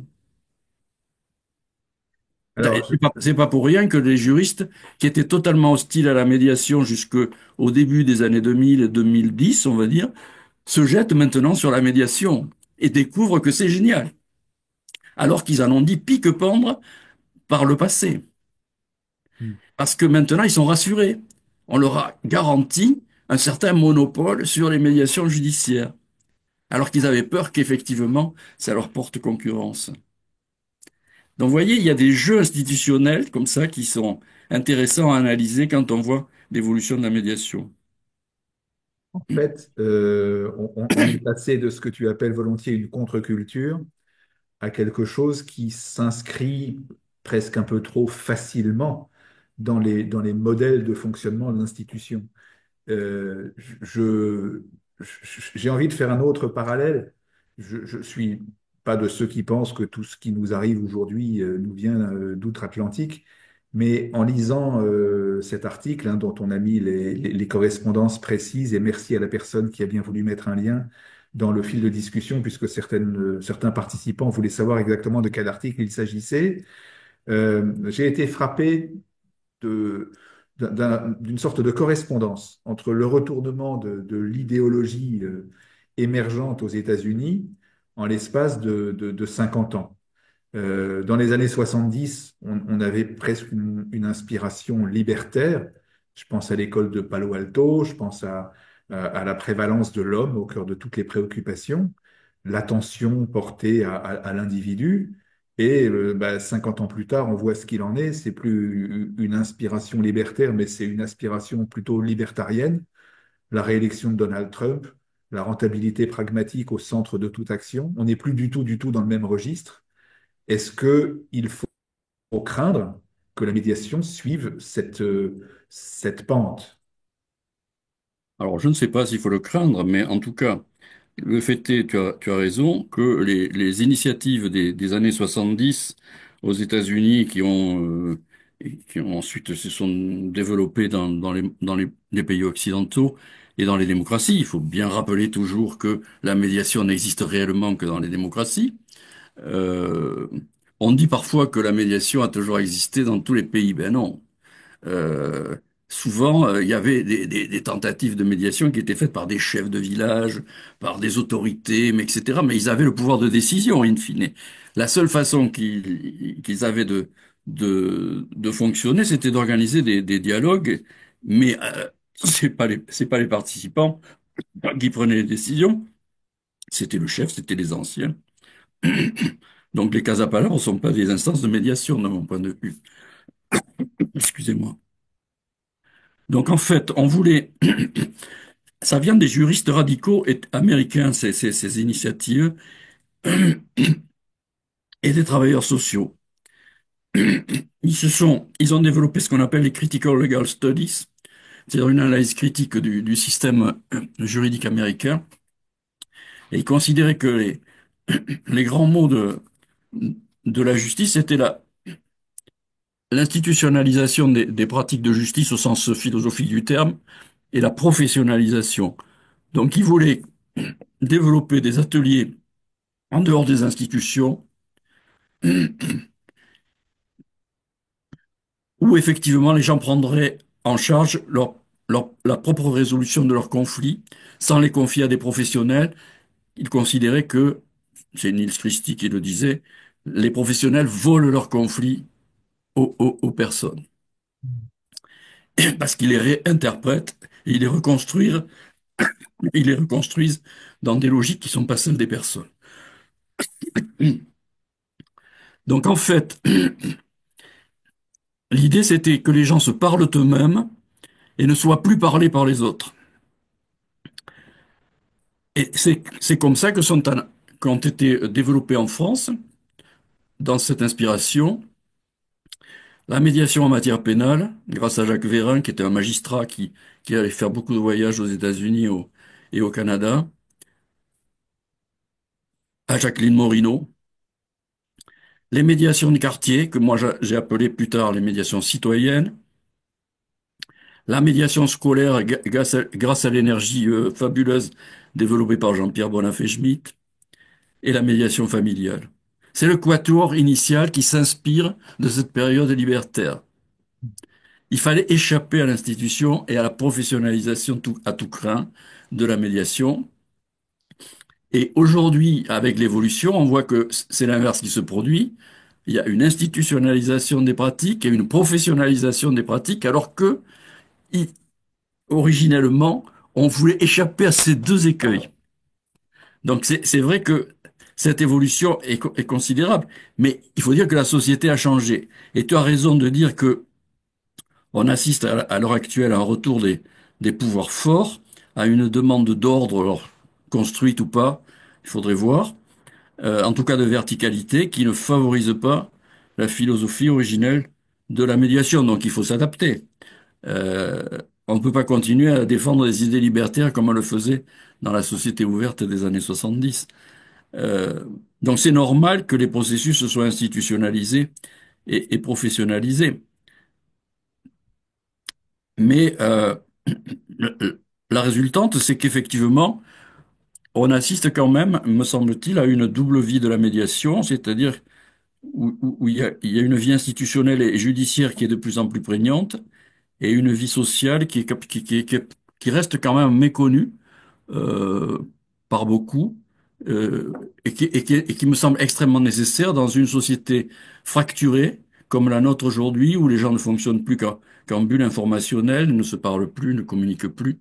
Alors, C'est pas pour rien que les juristes qui étaient totalement hostiles à la médiation jusqu'au début des années 2000 et 2010, on va dire, se jettent maintenant sur la médiation et découvrent que c'est génial, alors qu'ils en ont dit pique-pendre par le passé. Parce que maintenant, ils sont rassurés. On leur a garanti un certain monopole sur les médiations judiciaires, alors qu'ils avaient peur qu'effectivement, ça leur porte concurrence. Donc, vous voyez, il y a des jeux institutionnels comme ça qui sont intéressants à analyser quand on voit l'évolution de la médiation. en fait, on est passé de ce que tu appelles volontiers une contre-culture à quelque chose qui s'inscrit presque un peu trop facilement dans les modèles de fonctionnement de l'institution. Euh, je, j'ai envie de faire un autre parallèle. Je suis pas de ceux qui pensent que tout ce qui nous arrive aujourd'hui nous vient d'outre-Atlantique, mais en lisant cet article dont on a mis les correspondances précises, et merci à la personne qui a bien voulu mettre un lien dans le fil de discussion, puisque certains participants voulaient savoir exactement de quel article il s'agissait, j'ai été frappé de, d'une sorte de correspondance entre le retournement de l'idéologie émergente aux États-Unis en l'espace de 50 ans. Dans les années 70, on avait presque une inspiration libertaire. Je pense à l'école de Palo Alto, je pense à la prévalence de l'homme au cœur de toutes les préoccupations, l'attention portée à l'individu. Et 50 ans plus tard, on voit ce qu'il en est. C'est plus une inspiration libertaire, mais c'est une aspiration plutôt libertarienne. La réélection de Donald Trump, la rentabilité pragmatique au centre de toute action. On n'est plus du tout dans le même registre. Est-ce qu'il faut craindre que la médiation suive cette pente? Alors, je ne sais pas s'il faut le craindre, mais en tout cas, le fait est, tu as raison, que les initiatives des années 70 aux États-Unis qui ont ensuite se sont développées les pays occidentaux et dans les démocraties. Il faut bien rappeler toujours que la médiation n'existe réellement que dans les démocraties. Euh, on dit parfois que la médiation a toujours existé dans tous les pays. Ben non. Euh, souvent, il y avait des tentatives de médiation qui étaient faites par des chefs de village, par des autorités, mais etc. Mais ils avaient le pouvoir de décision, in fine. La seule façon qu'ils avaient de fonctionner, c'était d'organiser des dialogues, mais c'est pas les participants qui prenaient les décisions, c'était le chef, c'était les anciens. Donc les Casa Palavres ne sont pas des instances de médiation, de mon point de vue. Excusez-moi. Donc en fait, on voulait ça vient des juristes radicaux américains, ces initiatives, et des travailleurs sociaux. Ils ont développé ce qu'on appelle les critical legal studies, c'est-à-dire une analyse critique du système juridique américain, et ils considéraient que les grands mots de la justice étaient l'institutionnalisation des pratiques de justice au sens philosophique du terme, et la professionnalisation. Donc ils voulaient développer des ateliers en dehors des institutions, où effectivement les gens prendraient en charge la propre résolution de leurs conflits sans les confier à des professionnels. Ils considéraient que, c'est Niels Christie qui le disait, les professionnels volent leurs conflits aux personnes parce qu'ils les réinterprètent et ils les reconstruisent dans des logiques qui ne sont pas celles des personnes. Donc en fait, l'idée c'était que les gens se parlent eux-mêmes et ne soient plus parlés par les autres. Et c'est comme ça qu'ont été développées en France, dans cette inspiration, la médiation en matière pénale, grâce à Jacques Vérin, qui était un magistrat qui allait faire beaucoup de voyages aux États-Unis et au Canada, à Jacqueline Morino, les médiations de quartier, que moi j'ai appelé plus tard les médiations citoyennes, la médiation scolaire grâce à l'énergie fabuleuse développée par Jean-Pierre Bonafé-Schmitt, et la médiation familiale. C'est le quatuor initial qui s'inspire de cette période libertaire. Il fallait échapper à l'institution et à la professionnalisation à tout craint de la médiation. Et aujourd'hui, avec l'évolution, on voit que c'est l'inverse qui se produit. Il y a une institutionnalisation des pratiques et une professionnalisation des pratiques, alors que, originellement, on voulait échapper à ces deux écueils. Donc c'est vrai que cette évolution est considérable, mais il faut dire que la société a changé. Et tu as raison de dire que on assiste à l'heure actuelle à un retour des pouvoirs forts, à une demande d'ordre, alors construite ou pas, il faudrait voir, en tout cas de verticalité, qui ne favorise pas la philosophie originelle de la médiation. Donc il faut s'adapter. Euh, on ne peut pas continuer à défendre des idées libertaires comme on le faisait dans la société ouverte des années 70. Euh, donc c'est normal que les processus se soient institutionnalisés et professionnalisés. Mais la résultante, c'est qu'effectivement, on assiste quand même, me semble-t-il, à une double vie de la médiation, c'est-à-dire où il y a une vie institutionnelle et judiciaire qui est de plus en plus prégnante, et une vie sociale qui reste quand même méconnue euh, par beaucoup et qui me semble extrêmement nécessaire dans une société fracturée comme la nôtre aujourd'hui, où les gens ne fonctionnent plus qu'en bulle informationnelle, ne se parlent plus, ne communiquent plus,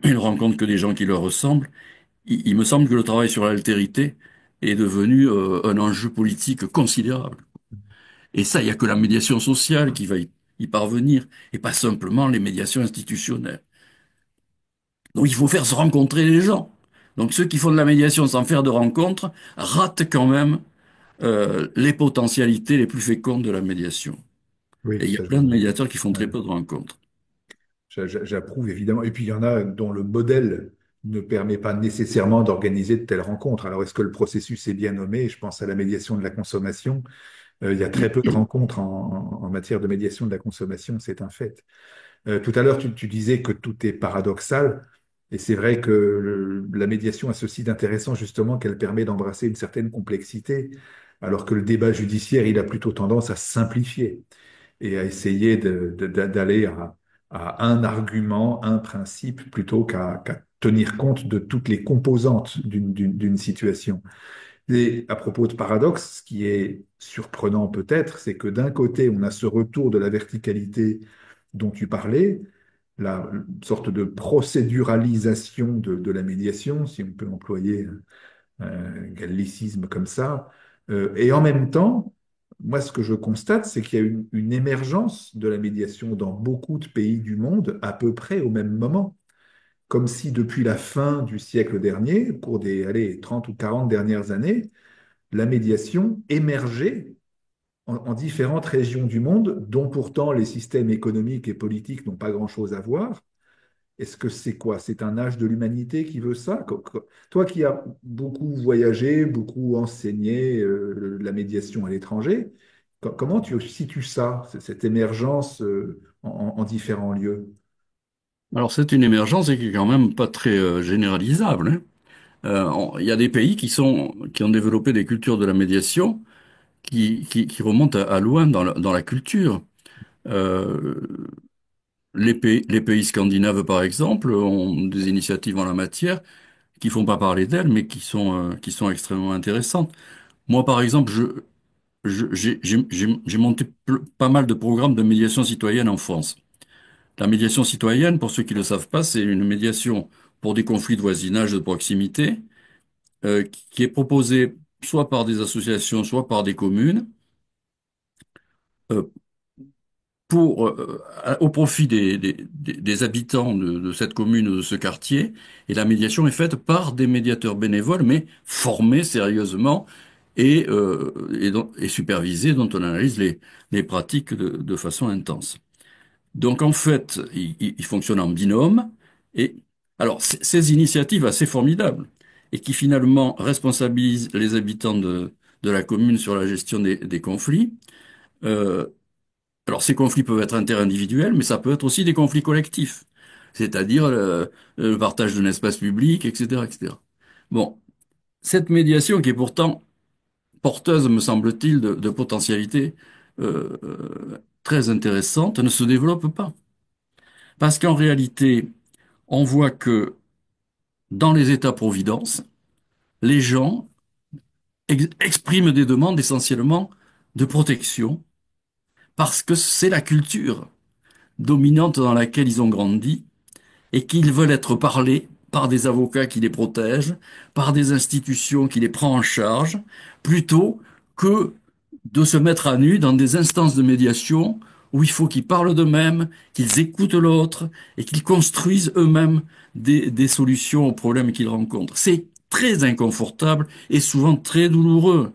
ils ne rencontrent que des gens qui leur ressemblent. Il me semble que le travail sur l'altérité est devenu un enjeu politique considérable. Et ça, il n'y a que la médiation sociale qui va y parvenir, et pas simplement les médiations institutionnelles. Donc il faut faire se rencontrer les gens. Donc ceux qui font de la médiation sans faire de rencontre ratent quand même les potentialités les plus fécondes de la médiation. Oui, Et il y a ça, plein de médiateurs qui font ouais. très peu de rencontres. J'approuve évidemment. Et puis il y en a dont le modèle ne permet pas nécessairement d'organiser de telles rencontres. Alors est-ce que le processus est bien nommé? Je pense à la médiation de la consommation. Il y a très peu de rencontres en matière de médiation de la consommation, c'est un fait. Tout à l'heure, tu disais que tout est paradoxal. Et c'est vrai que la médiation a ceci d'intéressant justement qu'elle permet d'embrasser une certaine complexité, alors que le débat judiciaire, il a plutôt tendance à simplifier et à essayer d'aller à un argument, un principe, plutôt qu'à tenir compte de toutes les composantes d'une situation. Et à propos de paradoxe, ce qui est surprenant peut-être, c'est que d'un côté, on a ce retour de la verticalité dont tu parlais, la sorte de procéduralisation de la médiation, si on peut employer un gallicisme comme ça. Et en même temps, moi, ce que je constate, c'est qu'il y a une émergence de la médiation dans beaucoup de pays du monde à peu près au même moment. Comme si depuis la fin du siècle dernier, au cours des allez, 30 ou 40 dernières années, la médiation émergeait en différentes régions du monde, dont pourtant les systèmes économiques et politiques n'ont pas grand-chose à voir. Est-ce que c'est quoi? C'est un âge de l'humanité qui veut ça? Toi qui as beaucoup voyagé, beaucoup enseigné la médiation à l'étranger, comment tu situes ça, cette émergence en différents lieux? Alors c'est une émergence et qui est quand même pas très généralisable, hein. Il y a des pays qui ont développé des cultures de la médiation qui remontent à loin dans la culture. Euh, les pays scandinaves, par exemple, ont des initiatives en la matière qui font pas parler d'elles, mais qui sont extrêmement intéressantes. Moi, par exemple, j'ai monté pas mal de programmes de médiation citoyenne en France. La médiation citoyenne, pour ceux qui ne le savent pas, c'est une médiation pour des conflits de voisinage de proximité, qui est proposée soit par des associations, soit par des communes, euh, au profit des habitants de cette commune ou de ce quartier. Et la médiation est faite par des médiateurs bénévoles, mais formés sérieusement et supervisés, dont on analyse les pratiques de façon intense. Donc en fait, il fonctionne en binôme. Et alors, ces initiatives assez formidables et qui finalement responsabilisent les habitants de la commune sur la gestion des conflits, euh, alors ces conflits peuvent être interindividuels, mais ça peut être aussi des conflits collectifs, c'est-à-dire le partage d'un espace public, etc., etc. Bon, cette médiation qui est pourtant porteuse, me semble-t-il, de potentialités très intéressantes, ne se développe pas. Parce qu'en réalité, on voit que dans les États-providence, les gens expriment des demandes essentiellement de protection, parce que c'est la culture dominante dans laquelle ils ont grandi, et qu'ils veulent être parlés par des avocats qui les protègent, par des institutions qui les prennent en charge, plutôt que de se mettre à nu dans des instances de médiation où il faut qu'ils parlent d'eux-mêmes, qu'ils écoutent l'autre et qu'ils construisent eux-mêmes des solutions aux problèmes qu'ils rencontrent. C'est très inconfortable et souvent très douloureux.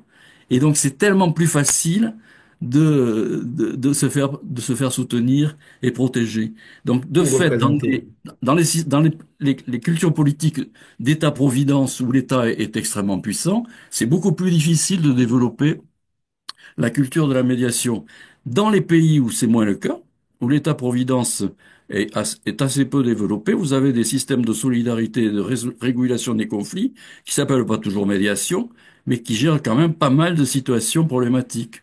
Et donc c'est tellement plus facile de se faire soutenir et protéger. Donc, de Ou fait, représenter. les cultures politiques d'État-providence où l'État est extrêmement puissant, c'est beaucoup plus difficile de développer la culture de la médiation. Dans les pays où c'est moins le cas, où l'État-providence est assez peu développé, vous avez des systèmes de solidarité et de régulation des conflits qui s'appellent pas toujours médiation, mais qui gèrent quand même pas mal de situations problématiques.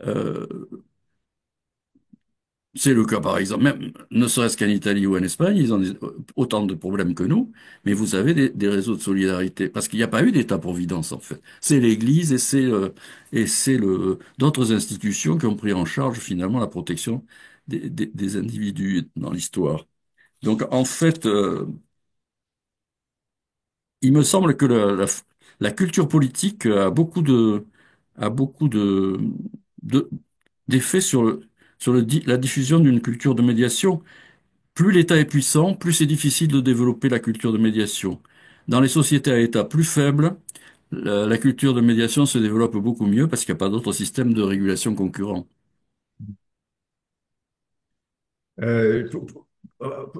Euh, C'est le cas, par exemple, même ne serait-ce qu'en Italie ou en Espagne, ils ont autant de problèmes que nous, mais vous avez des réseaux de solidarité, parce qu'il n'y a pas eu d'État-providence, en fait. C'est l'Église et c'est d'autres institutions qui ont pris en charge, finalement, la protection des individus dans l'histoire. Donc, en fait, il me semble que la culture politique a beaucoup de- d'effets sur la diffusion d'une culture de médiation. Plus l'État est puissant, plus c'est difficile de développer la culture de médiation. Dans les sociétés à État plus faibles, la culture de médiation se développe beaucoup mieux parce qu'il n'y a pas d'autre système de régulation concurrent.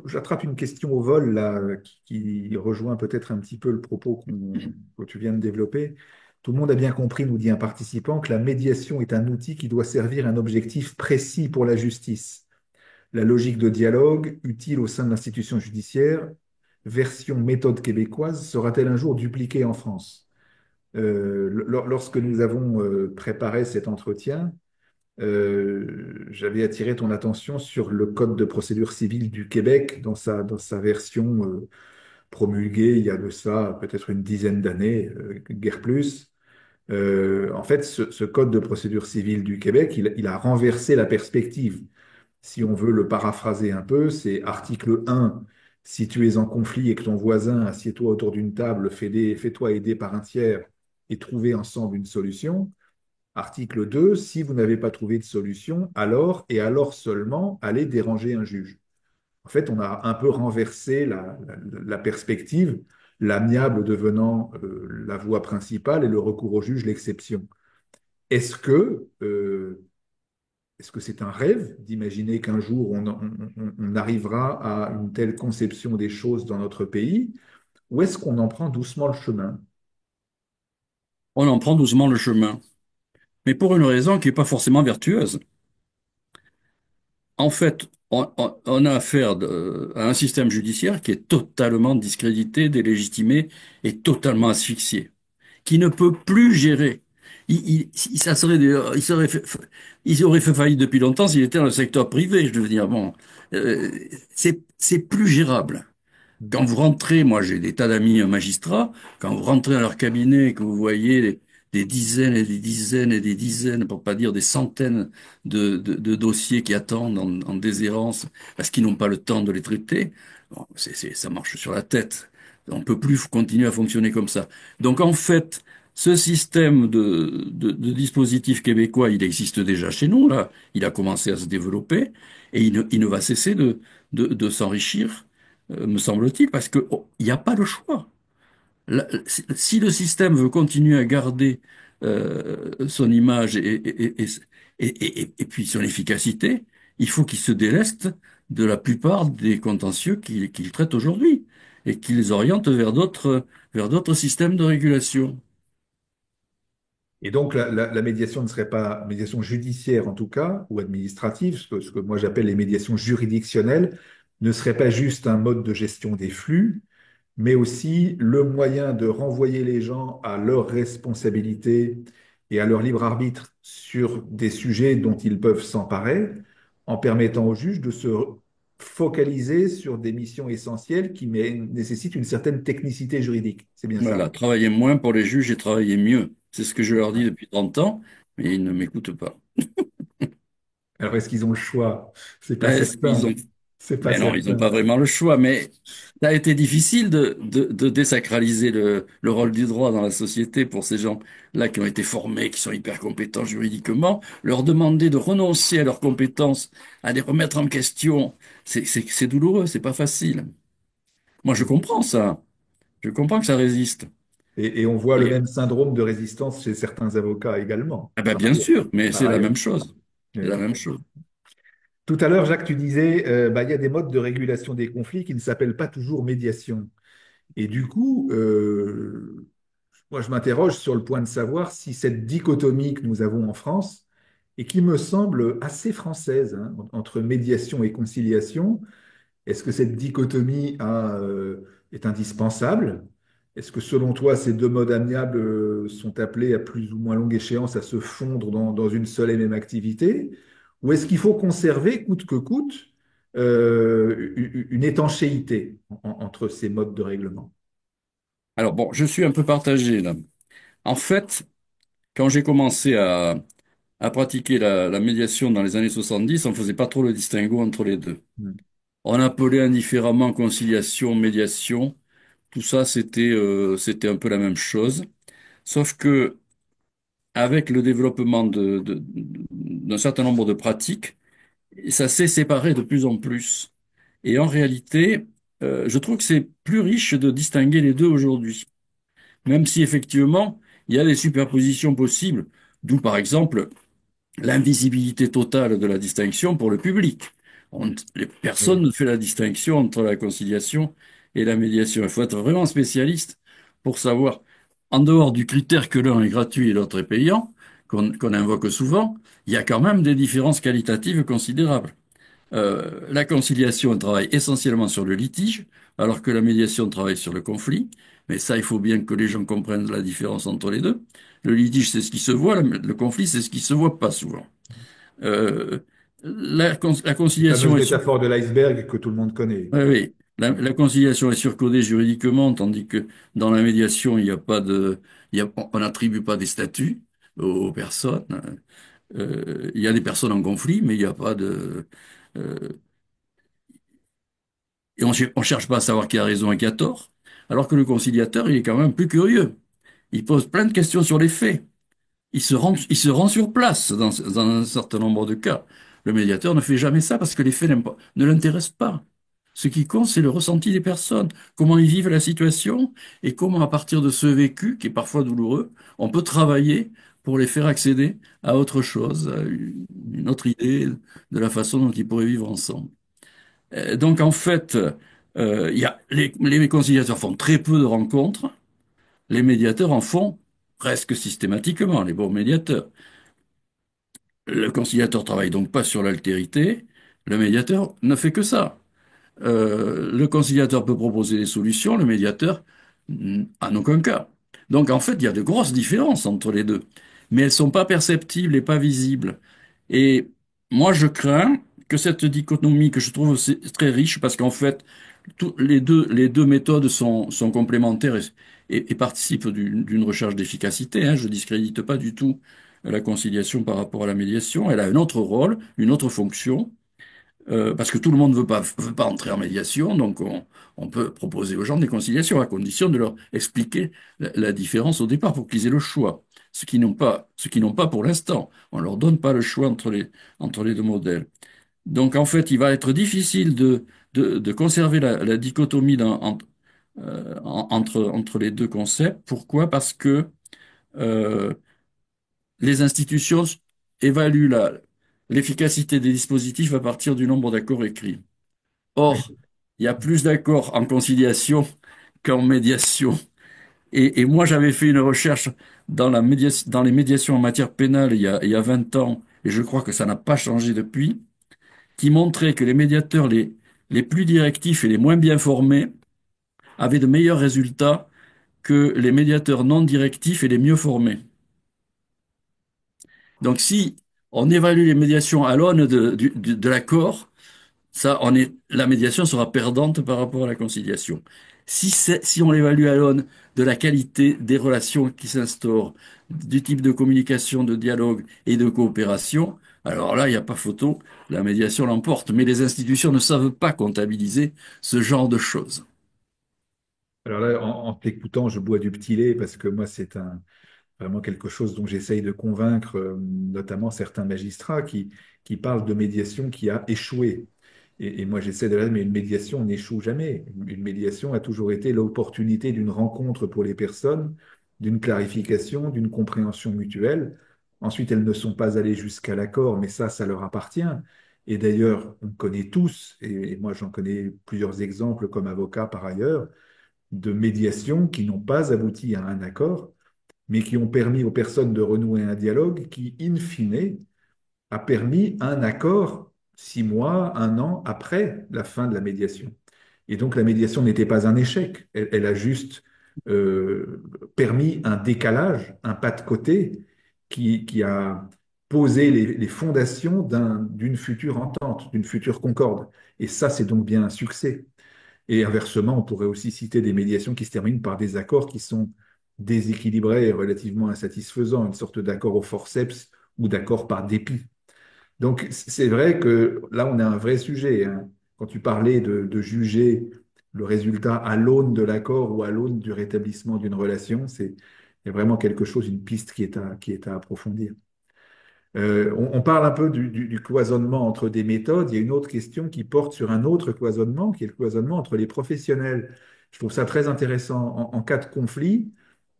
J'attrape une question au vol là, qui rejoint peut-être un petit peu le propos que tu viens de développer. Tout le monde a bien compris, nous dit un participant, que la médiation est un outil qui doit servir un objectif précis pour la justice. La logique de dialogue, utile au sein de l'institution judiciaire, version méthode québécoise, sera-t-elle un jour dupliquée en France? Lorsque nous avons préparé cet entretien, j'avais attiré ton attention sur le Code de procédure civile du Québec dans sa version promulguée il y a de ça peut-être une dizaine d'années, guère plus. En fait, ce Code de procédure civile du Québec, il a renversé la perspective. Si on veut le paraphraser un peu, c'est article 1, si tu es en conflit et que ton voisin, assieds-toi autour d'une table, fais-toi aider par un tiers et trouvez ensemble une solution. Article 2, si vous n'avez pas trouvé de solution, alors et alors seulement, allez déranger un juge. En fait, on a un peu renversé la perspective, l'amiable devenant la voie principale et le recours au juge l'exception. Est-ce que euh, est-ce que c'est un rêve d'imaginer qu'un jour on arrivera à une telle conception des choses dans notre pays, ou est-ce qu'on en prend doucement le chemin? On en prend doucement le chemin, mais pour une raison qui n'est pas forcément vertueuse. En fait, on a affaire à un système judiciaire qui est totalement discrédité, délégitimé et totalement asphyxié, qui ne peut plus gérer. Ça serait, il aurait fait faillite depuis longtemps s'il était dans le secteur privé. Je veux dire, bon, c'est plus gérable. Quand vous rentrez, moi j'ai des tas d'amis magistrats, quand vous rentrez dans leur cabinet et que vous voyez des dizaines et des dizaines et des dizaines, pour pas dire des centaines de dossiers qui attendent en déshérence parce qu'ils n'ont pas le temps de les traiter, bon, ça marche sur la tête. On peut plus continuer à fonctionner comme ça. Donc en fait, ce système de dispositif québécois, il existe déjà chez nous, là. Il a commencé à se développer et il ne va cesser de s'enrichir me semble-t-il, parce qu'il n'y a pas le choix. Si le système veut continuer à garder son image et puis son efficacité, il faut qu'il se déleste de la plupart des contentieux qu'il traite aujourd'hui et qu'il les oriente vers d'autres systèmes de régulation. Et donc, la médiation ne serait pas, médiation judiciaire en tout cas, ou administrative, ce que moi j'appelle les médiations juridictionnelles, ne serait pas juste un mode de gestion des flux, mais aussi le moyen de renvoyer les gens à leurs responsabilités et à leur libre arbitre sur des sujets dont ils peuvent s'emparer, en permettant aux juges de se focaliser sur des missions essentielles qui nécessitent une certaine technicité juridique. C'est bien ça. Voilà, travailler moins pour les juges et travailler mieux. C'est ce que je leur dis depuis 30 ans, mais ils ne m'écoutent pas. Alors, est-ce qu'ils ont le choix? C'est pas Est-ce qu'ils certain. ont C'est pas Mais non, ils n'ont certain. pas vraiment le choix. Mais ça a été difficile de désacraliser le rôle du droit dans la société pour ces gens-là qui ont été formés, qui sont hyper compétents juridiquement. Leur demander de renoncer à leurs compétences, à les remettre en question, c'est douloureux, c'est pas facile. Moi, je comprends ça. Je comprends que ça résiste. Et on voit le Et, même syndrome de résistance chez certains avocats également, ah ben, par bien ailleurs. sûr, mais Par c'est la ailleurs. même chose. C'est la Oui. même chose. Tout à l'heure, Jacques, tu disais, bah, il y a des modes de régulation des conflits qui ne s'appellent pas toujours médiation. Et du coup, moi, je m'interroge sur le point de savoir si cette dichotomie que nous avons en France, et qui me semble assez française, hein, entre médiation et conciliation, est-ce que cette dichotomie est indispensable? Est-ce que selon toi, ces deux modes amiables sont appelés à plus ou moins longue échéance à se fondre dans une seule et même activité? Ou est-ce qu'il faut conserver, coûte que coûte, une étanchéité entre ces modes de règlement? Alors bon, je suis un peu partagé là. En fait, quand j'ai commencé à pratiquer la médiation dans les années 70, on faisait pas trop le distinguo entre les deux. Hmm. On appelait indifféremment conciliation, médiation. Tout ça, c'était un peu la même chose. Sauf que avec le développement d'un certain nombre de pratiques, ça s'est séparé de plus en plus. Et en réalité, je trouve que c'est plus riche de distinguer les deux aujourd'hui. Même si effectivement, il y a des superpositions possibles, d'où par exemple l'invisibilité totale de la distinction pour le public. Personne Oui. ne fait la distinction entre la conciliation et la médiation. Il faut être vraiment spécialiste pour savoir, en dehors du critère que l'un est gratuit et l'autre est payant, qu'on invoque souvent, il y a quand même des différences qualitatives considérables. La conciliation travaille essentiellement sur le litige, alors que la médiation travaille sur le conflit. Mais ça, il faut bien que les gens comprennent la différence entre les deux. Le litige, c'est ce qui se voit, le conflit, c'est ce qui se voit pas souvent. Euh, la Une fameuse conciliation est métaphore de l'iceberg que tout le monde connaît. oui, oui. La conciliation est surcodée juridiquement, tandis que dans la médiation, il n'y a pas de, on n'attribue pas des statuts aux personnes. Il y a des personnes en conflit, mais il n'y a pas de, euh, et on cherche pas à savoir qui a raison et qui a tort. Alors que le conciliateur, il est quand même plus curieux. Il pose plein de questions sur les faits. Il se rend sur place dans un certain nombre de cas. Le médiateur ne fait jamais ça parce que les faits ne l'intéressent pas. Ce qui compte, c'est le ressenti des personnes, comment ils vivent la situation et comment, à partir de ce vécu, qui est parfois douloureux, on peut travailler pour les faire accéder à autre chose, à une autre idée de la façon dont ils pourraient vivre ensemble. Donc, en fait, les conciliateurs font très peu de rencontres, les médiateurs en font presque systématiquement, les bons médiateurs. Le conciliateur travaille donc pas sur l'altérité, le médiateur ne fait que ça. Le conciliateur peut proposer des solutions, le médiateur, en aucun cas. Donc en fait, il y a de grosses différences entre les deux, mais elles sont pas perceptibles et pas visibles. Et moi, je crains que cette dichotomie que je trouve très riche, parce qu'en fait, les deux méthodes sont complémentaires et participent d'une recherche d'efficacité, hein. Je discrédite pas du tout la conciliation par rapport à la médiation. Elle a un autre rôle, une autre fonction, parce que tout le monde veut pas entrer en médiation, donc on peut proposer aux gens des conciliations à condition de leur expliquer la différence au départ pour qu'ils aient le choix. Ce qu'ils n'ont pas pour l'instant. On leur donne pas le choix entre les deux modèles. Donc en fait, il va être difficile de conserver la dichotomie entre les deux concepts. Pourquoi? Parce que euh, les institutions évaluent l'efficacité des dispositifs à partir du nombre d'accords écrits. Or, Oui. il y a plus d'accords en conciliation qu'en médiation. Et moi, j'avais fait une recherche dans les médiations en matière pénale il y a 20 ans, et je crois que ça n'a pas changé depuis, qui montrait que les médiateurs les plus directifs et les moins bien formés avaient de meilleurs résultats que les médiateurs non directifs et les mieux formés. Donc, si on évalue les médiations à l'aune de l'accord, la médiation sera perdante par rapport à la conciliation. Si on l'évalue à l'aune de la qualité des relations qui s'instaurent, du type de communication, de dialogue et de coopération, alors là, il n'y a pas photo, la médiation l'emporte. Mais les institutions ne savent pas comptabiliser ce genre de choses. Alors là, en t'écoutant, je bois du petit lait parce que moi, c'est vraiment quelque chose dont j'essaye de convaincre notamment certains magistrats qui parlent de médiation qui a échoué. Et moi, j'essaie de dire, mais une médiation n'échoue jamais. Une médiation a toujours été l'opportunité d'une rencontre pour les personnes, d'une clarification, d'une compréhension mutuelle. Ensuite, elles ne sont pas allées jusqu'à l'accord, mais ça leur appartient. Et d'ailleurs, on connaît tous, et moi j'en connais plusieurs exemples comme avocat par ailleurs, de médiations qui n'ont pas abouti à un accord mais qui ont permis aux personnes de renouer un dialogue qui, in fine, a permis un accord 6 mois, un an après la fin de la médiation. Et donc la médiation n'était pas un échec, elle a juste permis un décalage, un pas de côté qui a poser les fondations d'une future entente, d'une future concorde. Et ça, c'est donc bien un succès. Et inversement, on pourrait aussi citer des médiations qui se terminent par des accords qui sont déséquilibrés et relativement insatisfaisants, une sorte d'accord au forceps ou d'accord par dépit. Donc, c'est vrai que là, on a un vrai sujet, hein. Quand tu parlais de juger le résultat à l'aune de l'accord ou à l'aune du rétablissement d'une relation, il y a vraiment quelque chose, une piste qui est à approfondir. On parle un peu du cloisonnement entre des méthodes. Il y a une autre question qui porte sur un autre cloisonnement, qui est le cloisonnement entre les professionnels. Je trouve ça très intéressant. En cas de conflit,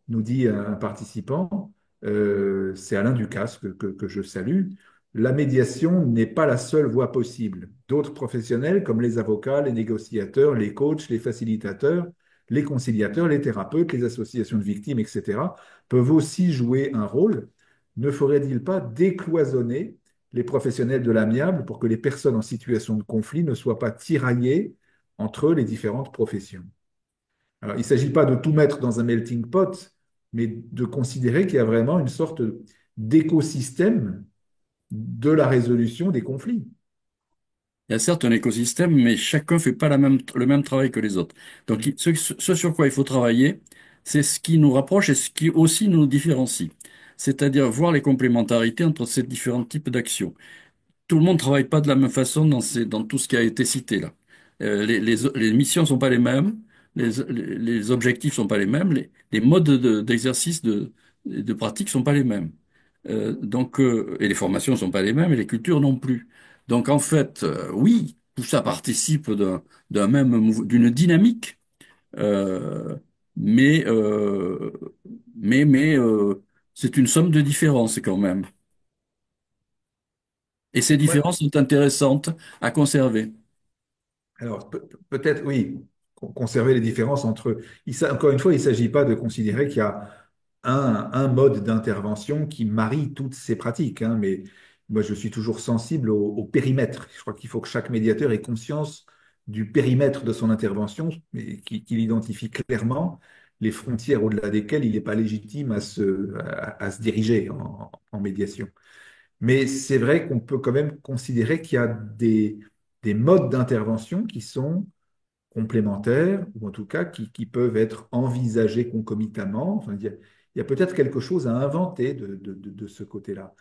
nous dit un participant, c'est Alain Ducasse que je salue, la médiation n'est pas la seule voie possible. D'autres professionnels, comme les avocats, les négociateurs, les coachs, les facilitateurs, les conciliateurs, les thérapeutes, les associations de victimes, etc., peuvent aussi jouer un rôle. Ne faudrait-il pas décloisonner les professionnels de l'amiable pour que les personnes en situation de conflit ne soient pas tiraillées entre les différentes professions? Alors, il ne s'agit pas de tout mettre dans un melting pot, mais de considérer qu'il y a vraiment une sorte d'écosystème de la résolution des conflits. Il y a certes un écosystème, mais chacun fait pas le même travail que les autres. Donc, Mm. ce sur quoi il faut travailler, c'est ce qui nous rapproche et ce qui aussi nous différencie. C'est-à-dire voir les complémentarités entre ces différents types d'actions. Tout le monde travaille pas de la même façon dans tout ce qui a été cité là. Les missions sont pas les mêmes, les objectifs sont pas les mêmes, les modes d'exercice de pratique sont pas les mêmes. Et les formations sont pas les mêmes et les cultures non plus. Donc en fait, oui, tout ça participe d'une dynamique, euh, mais euh, mais c'est une somme de différences quand même. Et ces Ouais. différences sont intéressantes à conserver. Alors, peut-être, oui, conserver les différences entre eux. Encore une fois, il ne s'agit pas de considérer qu'il y a un mode d'intervention qui marie toutes ces pratiques, hein, mais moi, je suis toujours sensible au périmètre. Je crois qu'il faut que chaque médiateur ait conscience du périmètre de son intervention et qu'il identifie clairement les frontières au-delà desquelles il n'est pas légitime à se diriger en médiation. Mais c'est vrai qu'on peut quand même considérer qu'il y a des modes d'intervention qui sont complémentaires, ou en tout cas qui peuvent être envisagés concomitamment. Enfin, il y a peut-être quelque chose à inventer de ce côté-là.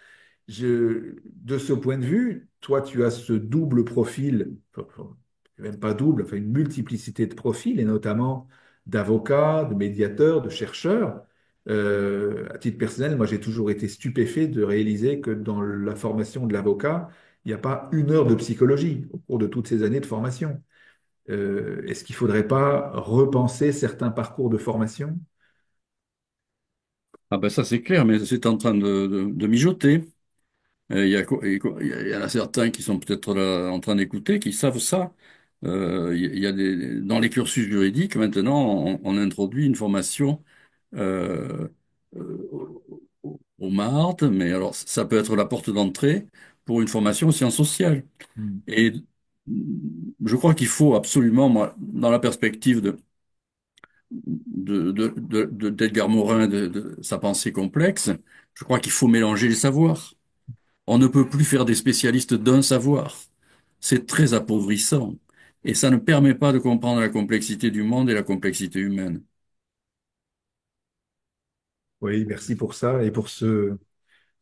De ce point de vue, toi, tu as ce double profil, enfin, même pas double, enfin une multiplicité de profils, et notamment d'avocats, de médiateurs, de chercheurs. À titre personnel, moi, j'ai toujours été stupéfait de réaliser que dans la formation de l'avocat, il n'y a pas une heure de psychologie au cours de toutes ces années de formation. Est-ce qu'il ne faudrait pas repenser certains parcours de formation? Ah ben ça c'est clair, mais c'est en train de mijoter. Il y en a certains qui sont peut-être là en train d'écouter, qui savent ça. Dans les cursus juridiques, maintenant, on introduit une formation euh, au MARD, mais alors ça peut être la porte d'entrée pour une formation en sciences sociales. Hmm. Et je crois qu'il faut absolument, moi, dans la perspective d'Edgar Morin, de sa pensée complexe, je crois qu'il faut mélanger les savoirs. On ne peut plus faire des spécialistes d'un savoir. C'est très appauvrissant. Et ça ne permet pas de comprendre la complexité du monde et la complexité humaine. Oui, merci pour ça et pour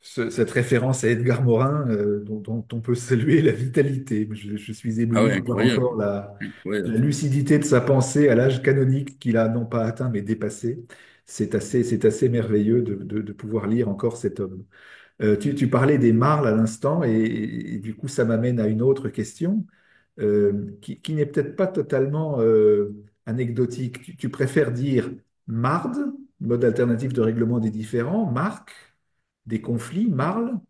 cette référence à Edgar Morin, dont on peut saluer la vitalité. Je suis Ah ému ouais, de voir incroyable. encore la Incroyable. lucidité de sa pensée à l'âge canonique qu'il a non pas atteint mais dépassé. C'est assez merveilleux de pouvoir lire encore cet homme. Tu parlais des marles à l'instant et du coup ça m'amène à une autre question qui n'est peut-être pas totalement anecdotique. Tu préfères dire marde, mode alternatif de règlement des différends, marque, des conflits, marle,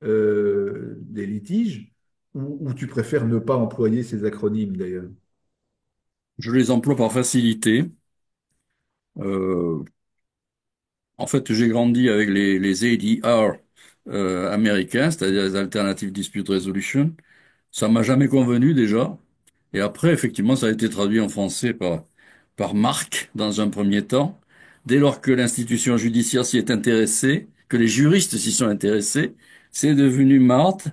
des litiges, ou tu préfères ne pas employer ces acronymes d'ailleurs? Je les emploie par facilité. Euh, En fait, j'ai grandi avec les ADR américains, c'est-à-dire les Alternative Dispute Resolution. Ça m'a jamais convenu déjà. Et après, effectivement, ça a été traduit en français par Marc dans un premier temps. Dès lors que l'institution judiciaire s'y est intéressée, que les juristes s'y sont intéressés, c'est devenu Marthe.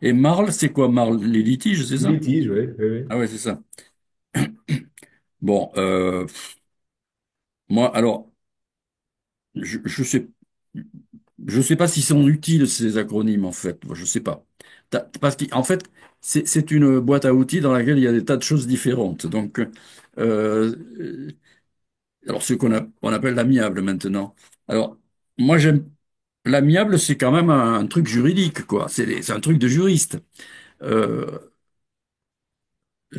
Et Marle, c'est quoi Marle? Les litiges, c'est ça? Litige, oui, oui, oui. Ah ouais, c'est ça. Bon, moi, alors, je, je sais, je sais pas si sont utiles ces acronymes en fait. Moi, je sais pas. Parce qu'en fait, c'est une boîte à outils dans laquelle il y a des tas de choses différentes. Donc, euh, alors ce on appelle l'amiable maintenant. Alors, moi j'aime l'amiable, c'est quand même un truc juridique, quoi. C'est un truc de juriste. Euh,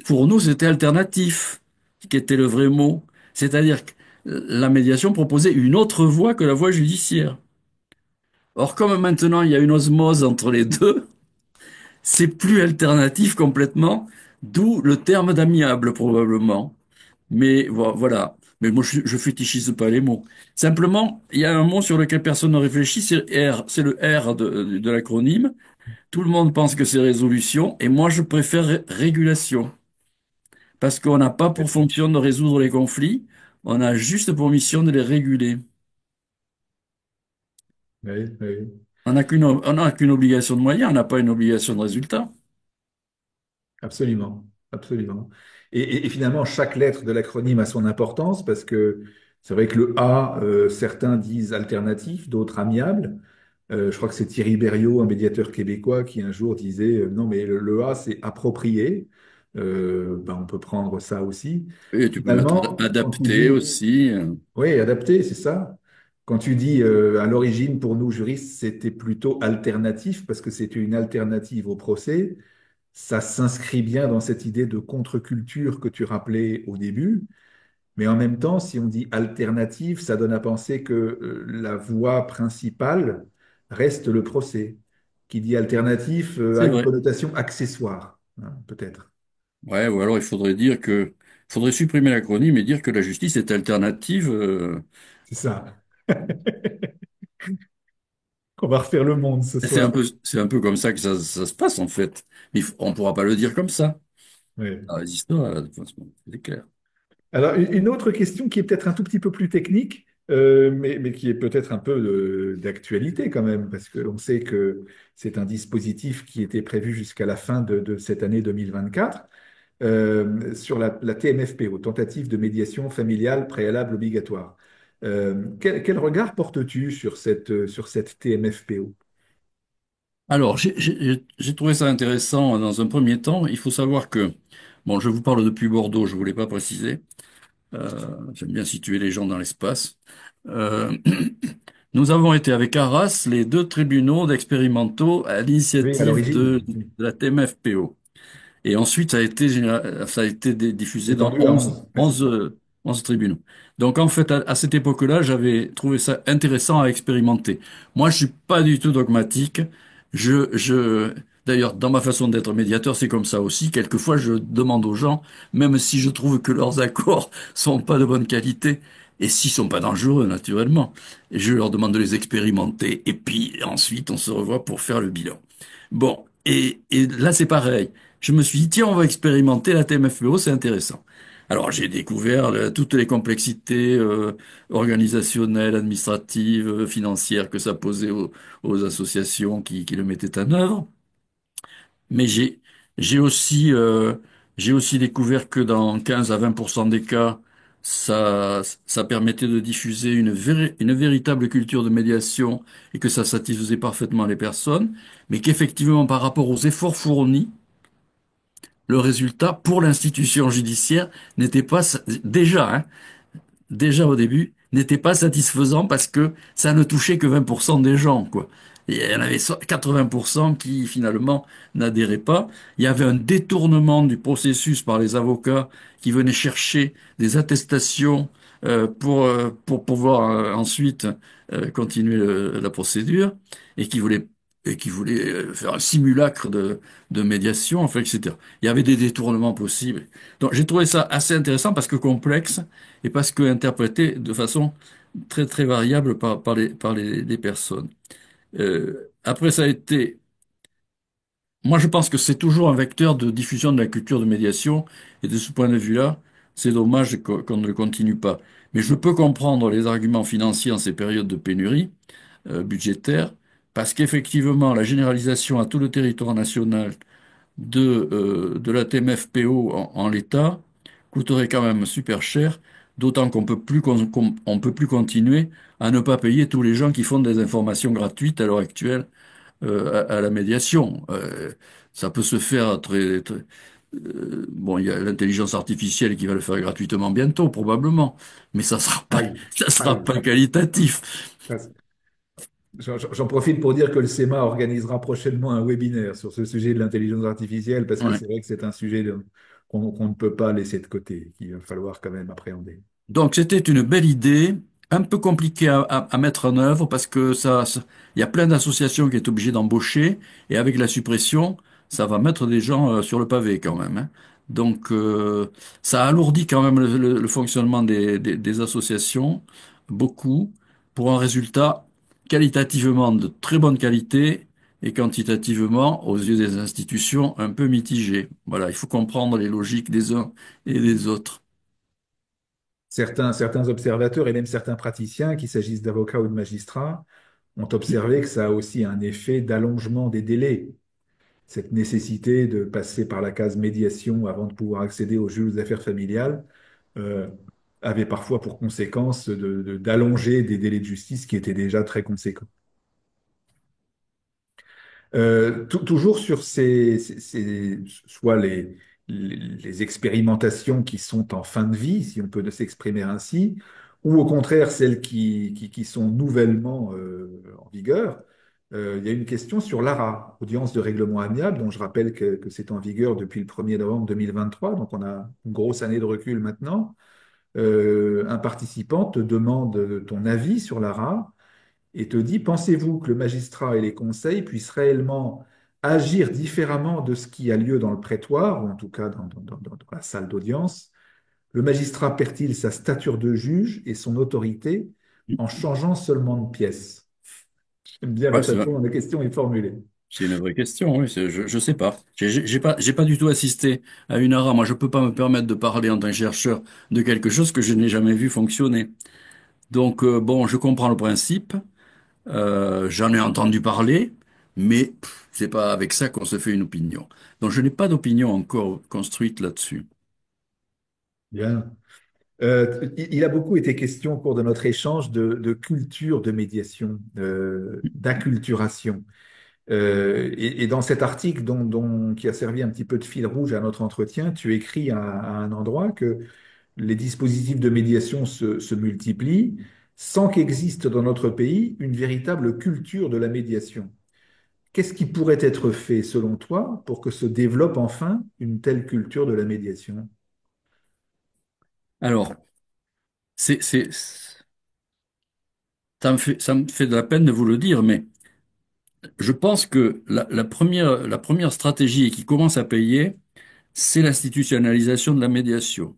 pour nous, c'était alternatif, qui était le vrai mot. C'est-à-dire que la médiation proposait une autre voie que la voie judiciaire. Or, comme maintenant il y a une osmose entre les deux, c'est plus alternatif complètement, d'où le terme d'amiable probablement. Mais voilà. Mais moi, je fétichise pas les mots. Simplement, il y a un mot sur lequel personne ne réfléchit, c'est R. C'est le R de l'acronyme. Tout le monde pense que c'est résolution, et moi, je préfère régulation. Parce qu'on n'a pas pour fonction de résoudre les conflits, on a juste pour mission de les réguler. Oui, oui. On n'a qu'une obligation de moyens, on n'a pas une obligation de résultat. Absolument, absolument. Et finalement, chaque lettre de l'acronyme a son importance parce que c'est vrai que le A, certains disent alternatif, d'autres amiable. Je crois que c'est Thierry Berriot, un médiateur québécois, qui un jour disait non, mais le A, c'est approprié. Ben, on peut prendre ça aussi. Et tu peux mettre Finalement, quand tu adapté dis aussi. oui, adapté, c'est ça. Quand tu dis à l'origine, pour nous juristes, c'était plutôt alternatif parce que c'était une alternative au procès, ça s'inscrit bien dans cette idée de contre-culture que tu rappelais au début. Mais en même temps, si on dit alternative, ça donne à penser que la voie principale reste le procès. Qui dit alternatif a C'est une vrai. connotation accessoire, hein, peut-être. Ouais, ou alors il faudrait dire que, faudrait supprimer l'acronyme et dire que la justice est alternative. C'est ça. On va refaire le monde ce soir. C'est un peu comme ça que ça se passe en fait. Mais on pourra pas le dire comme ça. Ouais. Dans les histoires, de toute façon, c'est clair. Alors, une autre question qui est peut-être un tout petit peu plus technique, mais qui est peut-être un peu d'actualité quand même, parce qu'on sait que c'est un dispositif qui était prévu jusqu'à la fin de cette année 2024, sur la TMFPO, tentative de médiation familiale préalable obligatoire. Quel regard portes-tu sur cette TMFPO? Alors, j'ai trouvé ça intéressant dans un premier temps. Il faut savoir que, bon, je vous parle depuis Bordeaux, je voulais pas préciser. J'aime bien situer les gens dans l'espace. Euh, nous avons été avec Arras les deux tribunaux d'expérimentaux à Oui, à l'initiative l'origine, de la TMFPO. Et ensuite, ça a été diffusé dans étendu à 11. 11 tribunaux. Donc, en fait, à cette époque-là, j'avais trouvé ça intéressant à expérimenter. Moi, je suis pas du tout dogmatique. D'ailleurs, dans ma façon d'être médiateur, c'est comme ça aussi. Quelquefois, je demande aux gens, même si je trouve que leurs accords sont pas de bonne qualité, et s'ils sont pas dangereux, naturellement, et je leur demande de les expérimenter. Et puis, ensuite, on se revoit pour faire le bilan. Bon. Et là, c'est pareil. Je me suis dit, tiens, on va expérimenter la TMFPO, c'est intéressant. Alors, j'ai découvert toutes les complexités organisationnelles, administratives, financières que ça posait aux associations qui le mettaient en œuvre. Mais j'ai aussi, euh, j'ai aussi découvert que dans 15 à 20% des cas, ça permettait de diffuser une véritable culture de médiation et que ça satisfaisait parfaitement les personnes, mais qu'effectivement, par rapport aux efforts fournis, le résultat pour l'institution judiciaire n'était pas déjà, hein, déjà au début, n'était pas satisfaisant parce que ça ne touchait que 20% des gens, quoi. Et il y en avait 80% qui finalement n'adhéraient pas. Il y avait un détournement du processus par les avocats qui venaient chercher des attestations pour pouvoir ensuite continuer la procédure et qui voulaient faire un simulacre de médiation, enfin, etc. Il y avait des détournements possibles. Donc j'ai trouvé ça assez intéressant parce que complexe et parce que interprété de façon très très variable par les personnes. Après, ça a été, moi je pense que c'est toujours un vecteur de diffusion de la culture de médiation, et de ce point de vue-là, c'est dommage qu'on ne le continue pas. Mais je peux comprendre les arguments financiers en ces périodes de pénurie budgétaire, Parce qu'effectivement, la généralisation à tout le territoire national de la TMFPO en l'état coûterait quand même super cher, d'autant qu'on peut plus, on peut plus continuer à ne pas payer tous les gens qui font des informations gratuites à l'heure actuelle à la médiation. Ça peut se faire bon, il y a l'intelligence artificielle qui va le faire gratuitement bientôt, probablement, mais Aïe, ça sera aïe. pas qualitatif. J'en profite pour dire que le SEMA organisera prochainement un webinaire sur ce sujet de l'intelligence artificielle, parce que Ouais. c'est vrai que c'est un sujet qu'on ne peut pas laisser de côté, qu'il va falloir quand même appréhender. Donc c'était une belle idée, un peu compliquée à mettre en œuvre parce que il y a plein d'associations qui est obligées d'embaucher et avec la suppression, ça va mettre des gens sur le pavé quand même, hein. Donc ça alourdit quand même le fonctionnement des associations beaucoup pour un résultat qualitativement de très bonne qualité et quantitativement aux yeux des institutions un peu mitigé. Voilà, il faut comprendre les logiques des uns et des autres. Certains observateurs et même certains praticiens, qu'il s'agisse d'avocats ou de magistrats, ont observé que ça a aussi un effet d'allongement des délais. Cette nécessité de passer par la case médiation avant de pouvoir accéder au juge aux affaires familiales euh, avait parfois pour conséquence d'allonger des délais de justice qui étaient déjà très conséquents. Toujours sur soit les expérimentations qui sont en fin de vie, si on peut s'exprimer ainsi, ou au contraire celles qui sont nouvellement en vigueur. Il y a une question sur l'ARA, audience de règlement amiable, dont je rappelle que c'est en vigueur depuis le 1er novembre 2023, donc on a une grosse année de recul maintenant. Un participant te demande ton avis sur l'ARA et te dit, pensez-vous que le magistrat et les conseils puissent réellement agir différemment de ce qui a lieu dans le prétoire, ou en tout cas dans la salle d'audience? Le magistrat perd-il sa stature de juge et son autorité en changeant seulement de pièce? J'aime bien la Ouais, façon dont la question est formulée. c'est une vraie question, oui, je sais pas. J'ai pas du tout assisté à une ARA. Moi, je peux pas me permettre de parler en tant que chercheur de quelque chose que je n'ai jamais vu fonctionner. Donc, bon, je comprends le principe, j'en ai entendu parler, mais c'est pas avec ça qu'on se fait une opinion. Donc, je n'ai pas d'opinion encore construite là-dessus. Bien. Il a beaucoup été question au cours de notre échange de culture de médiation, d'acculturation. Et dans cet article qui a servi un petit peu de fil rouge à notre entretien, tu écris à un endroit que les dispositifs de médiation se multiplient sans qu'existe dans notre pays une véritable culture de la médiation. Qu'est-ce qui pourrait être fait, selon toi, pour que se développe enfin une telle culture de la médiation? Alors, ça me fait de la peine de vous le dire, mais je pense que la première stratégie qui commence à payer, c'est l'institutionnalisation de la médiation.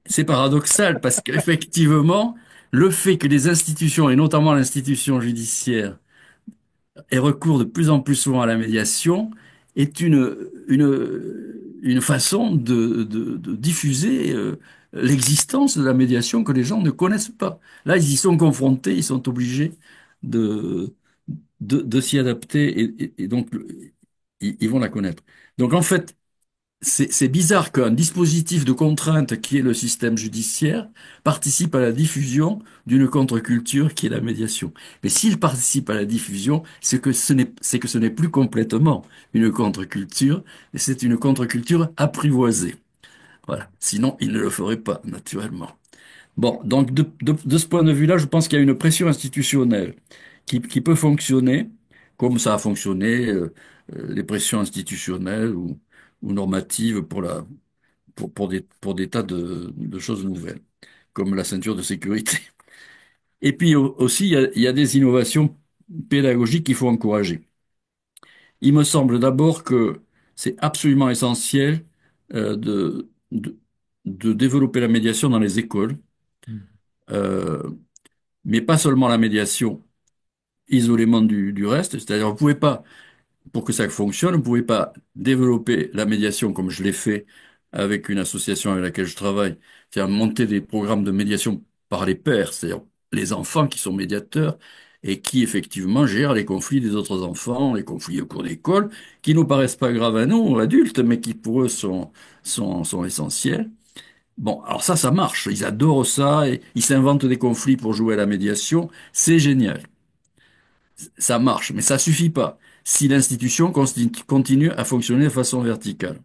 C'est paradoxal parce qu'effectivement, le fait que les institutions, et notamment l'institution judiciaire, aient recours de plus en plus souvent à la médiation, est une façon de diffuser l'existence de la médiation que les gens ne connaissent pas. Là, ils y sont confrontés, ils sont obligés de, de s'y adapter et donc ils vont la connaître. Donc en fait, c'est bizarre qu'un dispositif de contrainte qui est le système judiciaire participe à la diffusion d'une contre-culture qui est la médiation. Mais s'il participe à la diffusion, c'est que ce n'est plus complètement une contre-culture, et c'est une contre-culture apprivoisée. Voilà. Sinon, il ne le ferait pas, naturellement. Bon, donc de ce point de vue-là, je pense qu'il y a une pression institutionnelle qui peut fonctionner, comme ça a fonctionné, les pressions institutionnelles ou normatives pour des tas de choses nouvelles, comme la ceinture de sécurité. Et puis aussi, il y a des innovations pédagogiques qu'il faut encourager. Il me semble d'abord que c'est absolument essentiel euh, de, de, de développer la médiation dans les écoles, euh, mais pas seulement la médiation isolément du reste, c'est-à-dire vous pouvez pas, pour que ça fonctionne, vous ne pouvez pas développer la médiation comme je l'ai fait avec une association avec laquelle je travaille, c'est-à-dire monter des programmes de médiation par les pairs, c'est-à-dire les enfants qui sont médiateurs, et qui effectivement gère les conflits des autres enfants, les conflits au cours d'école, qui nous paraissent pas graves à nous, adultes, mais qui pour eux sont essentiels. Bon, alors ça marche. Ils adorent ça et ils s'inventent des conflits pour jouer à la médiation. C'est génial. Ça marche, mais ça suffit pas. Si l'institution continue à fonctionner de façon verticale.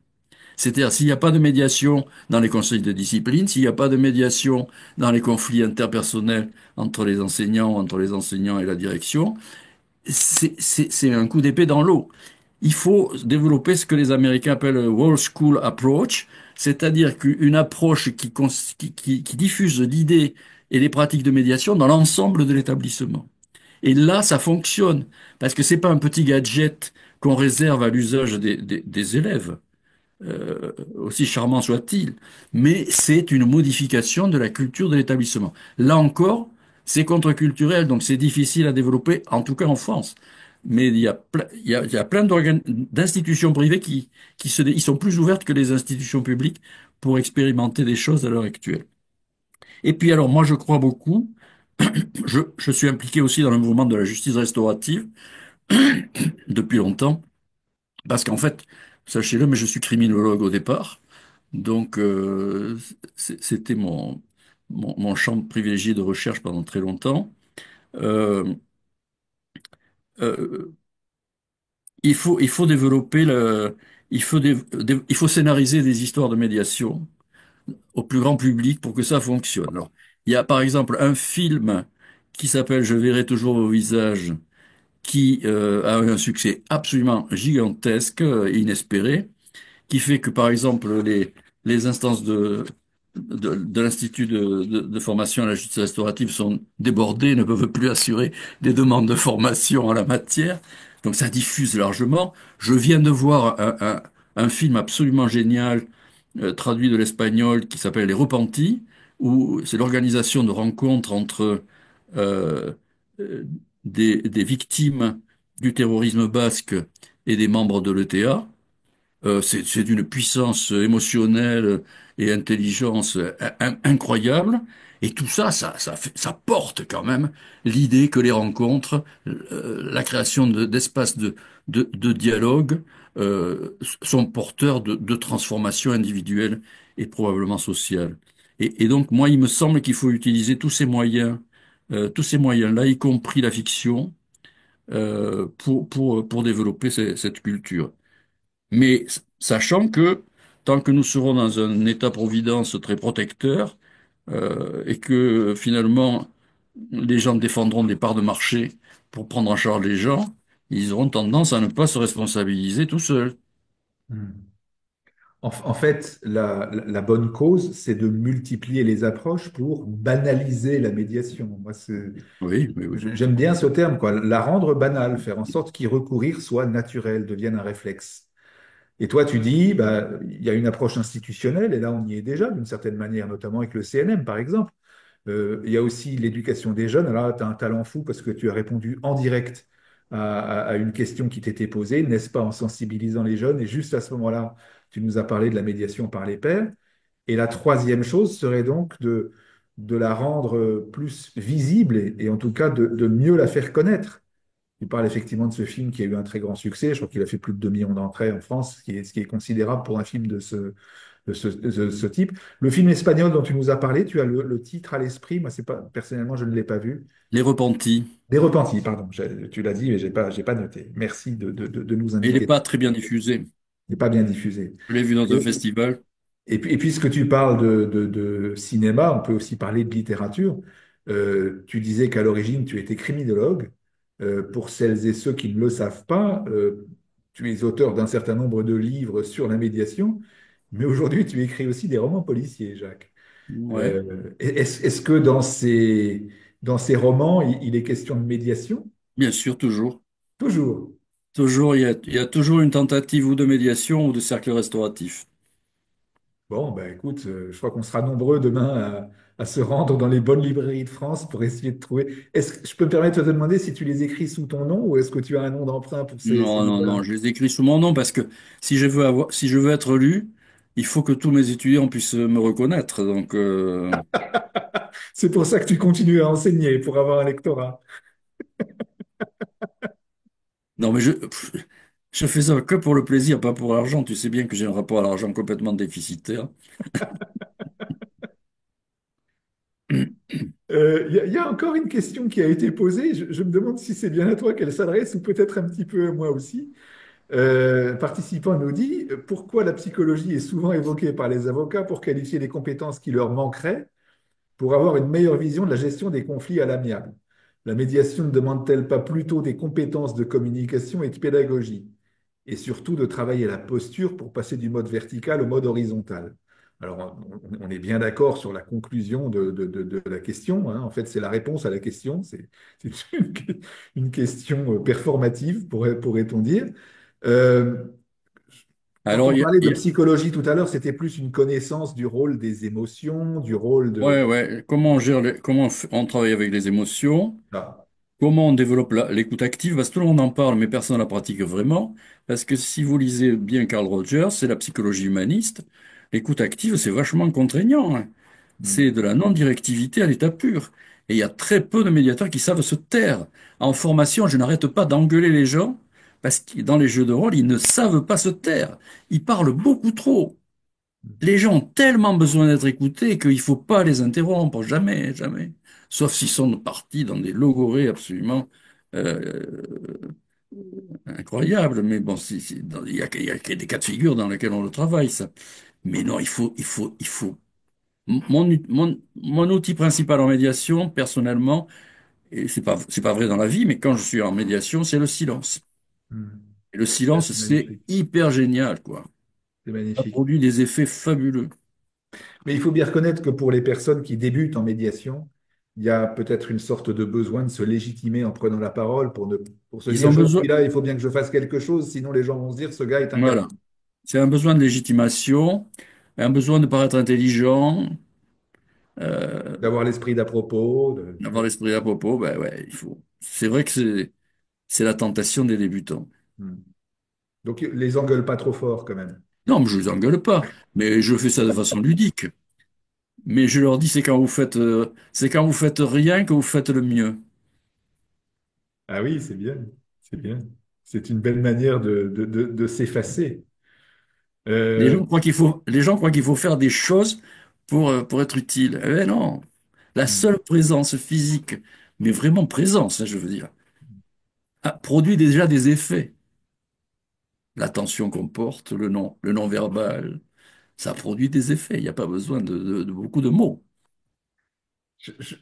C'est-à-dire, s'il n'y a pas de médiation dans les conseils de discipline, s'il n'y a pas de médiation dans les conflits interpersonnels entre les enseignants et la direction, c'est un coup d'épée dans l'eau. Il faut développer ce que les Américains appellent le Whole School Approach, c'est-à-dire qu'une approche qui diffuse l'idée et les pratiques de médiation dans l'ensemble de l'établissement. Et là, ça fonctionne, parce que c'est pas un petit gadget qu'on réserve à l'usage des élèves, aussi charmant soit-il, mais c'est une modification de la culture de l'établissement. Là encore, c'est contre-culturel, donc c'est difficile à développer, en tout cas en France. Mais il y a plein d'institutions privées ils sont plus ouvertes que les institutions publiques pour expérimenter des choses à l'heure actuelle. Et puis alors, moi, je crois beaucoup, je suis impliqué aussi dans le mouvement de la justice restaurative depuis longtemps, parce qu'en fait, sachez-le, mais je suis criminologue au départ. Donc, c'était mon champ privilégié de recherche pendant très longtemps. Euh, euh, il faut développer il faut scénariser des histoires de médiation au plus grand public pour que ça fonctionne. Alors, il y a par exemple un film qui s'appelle Je verrai toujours vos visages, qui a eu un succès absolument gigantesque et inespéré, qui fait que, par exemple, les instances de l'Institut de formation à la justice restaurative sont débordées, ne peuvent plus assurer des demandes de formation en la matière. Donc ça diffuse largement. Je viens de voir un film absolument génial, traduit de l'espagnol, qui s'appelle Les Repentis, où c'est l'organisation de rencontres entre euh, euh, des victimes du terrorisme basque et des membres de l'ETA. C'est d'une puissance émotionnelle et intelligence incroyable. Et tout ça, ça porte quand même l'idée que les rencontres, la création d'espaces de dialogue, sont porteurs de transformations individuelles et probablement sociales. Et donc, moi, il me semble qu'il faut utiliser tous ces moyens-là, y compris la fiction, pour développer cette culture. Mais sachant que tant que nous serons dans un état-providence très protecteur, et que finalement les gens défendront des parts de marché pour prendre en charge les gens, ils auront tendance à ne pas se responsabiliser tout seuls. Hmm. En fait, la bonne cause, c'est de multiplier les approches pour banaliser la médiation. Moi, Oui, oui, oui. j'aime bien ce terme, quoi. La rendre banale, faire en sorte qu'y recourir soit naturel, devienne un réflexe. Et toi, tu dis, bah, il y a une approche institutionnelle, et là, on y est déjà d'une certaine manière, notamment avec le CNM, par exemple. Il y a aussi l'éducation des jeunes. Alors là, tu as un talent fou parce que tu as répondu en direct à une question qui t'était posée, n'est-ce pas, en sensibilisant les jeunes. Et juste à ce moment-là, tu nous as parlé de la médiation par les pairs. Et la troisième chose serait donc de la rendre plus visible et en tout cas de mieux la faire connaître. Tu parles effectivement de ce film qui a eu un très grand succès. Je crois qu'il a fait plus de 2 millions d'entrées en France, ce qui est considérable pour un film de ce type. Le film espagnol dont tu nous as parlé, tu as le titre à l'esprit. Moi, c'est pas, personnellement, je ne l'ai pas vu. Les repentis. Des repentis, pardon. Tu l'as dit, mais j'ai pas noté. Merci de nous Et il n'est indiquer. pas très bien diffusé. Il n'est pas bien diffusé. Je l'ai vu dans un Et, festival. et puisque tu parles de cinéma, on peut aussi parler de littérature. Tu disais qu'à l'origine, tu étais criminologue. Pour celles et ceux qui ne le savent pas, tu es auteur d'un certain nombre de livres sur la médiation, mais aujourd'hui, tu écris aussi des romans policiers, Jacques. Ouais, Est-ce que dans ces romans, il est question de médiation? bien sûr, toujours. Toujours. Toujours, il y a toujours une tentative ou de médiation ou de cercle restauratif. Bon, ben écoute, je crois qu'on sera nombreux demain à se rendre dans les bonnes librairies de France pour essayer de trouver. Est-ce que je peux me permettre de te demander si tu les écris sous ton nom ou est-ce que tu as un nom d'emprunt pour ces Non, non, non, livres-là? je les écris sous mon nom parce que si je veux être lu, il faut que tous mes étudiants puissent me reconnaître. Donc, C'est pour ça que tu continues à enseigner, pour avoir un lectorat. Non, mais je fais ça que pour le plaisir, pas pour l'argent. Tu sais bien que j'ai un rapport à l'argent complètement déficitaire. Il y a encore une question qui a été posée. Je me demande si c'est bien à toi qu'elle s'adresse ou peut-être un petit peu à moi aussi. Participant nous dit, pourquoi la psychologie est souvent évoquée par les avocats pour qualifier les compétences qui leur manqueraient pour avoir une meilleure vision de la gestion des conflits à l'amiable. La médiation ne demande-t-elle pas plutôt des compétences de communication et de pédagogie, et surtout de travailler la posture pour passer du mode vertical au mode horizontal? Alors, on est bien d'accord sur la conclusion de la question, hein. En fait, c'est la réponse à la question. C'est une question performative, pourrait-on dire. Euh, Quand Alors, on parlait de psychologie tout à l'heure, c'était plus une connaissance du rôle des émotions, du rôle de... ouais, ouais. Comment on gère comment on travaille avec les émotions? Ah. Comment on développe l'écoute active? Parce que tout le monde en parle, mais personne ne la pratique vraiment. Parce que si vous lisez bien Carl Rogers, c'est la psychologie humaniste. L'écoute active, c'est vachement contraignant, hein. Hmm. C'est de la non-directivité à l'état pur. Et il y a très peu de médiateurs qui savent se taire. En formation, je n'arrête pas d'engueuler les gens parce que dans les jeux de rôle, ils ne savent pas se taire. Ils parlent beaucoup trop. Les gens ont tellement besoin d'être écoutés qu'il faut pas les interrompre, jamais, jamais. Sauf s'ils sont partis dans des logorées absolument euh, incroyables. Mais bon, il y a des cas de figure dans lesquels on le travaille, ça. Mais non, il faut. Mon outil principal en médiation, personnellement, et c'est pas vrai dans la vie, mais quand je suis en médiation, c'est le silence. Hmm. Et le Ah, silence, c'est c'est magnifique. hyper génial, quoi. C'est Ça magnifique. produit des effets fabuleux. Mais il faut bien reconnaître que pour les personnes qui débutent en médiation, il y a peut-être une sorte de besoin de se légitimer en prenant la parole pour se Ils dire, ont je besoin, suis là, il faut bien que je fasse quelque chose, sinon les gens vont se dire, ce gars est un voilà. garçon. C'est un besoin de légitimation, un besoin de paraître intelligent, euh, D'avoir l'esprit d'à propos. d'avoir l'esprit à propos. Ben ouais, il faut. C'est vrai que c'est la tentation des débutants. Hmm. Donc, les engueule pas trop fort quand même. Non, mais je les engueule pas, mais je fais ça de façon ludique. Mais je leur dis, c'est quand vous faites rien que vous faites le mieux. Ah oui, c'est bien. C'est bien. C'est une belle manière de s'effacer. Euh, Les gens croient qu'il faut faire des choses pour être utile. Eh ben non. La hmm. seule présence physique, mais vraiment présence, hein, je veux dire, produit déjà des effets. L'attention qu'on porte, le non-verbal, ça produit des effets. Il n'y a pas besoin de beaucoup de mots.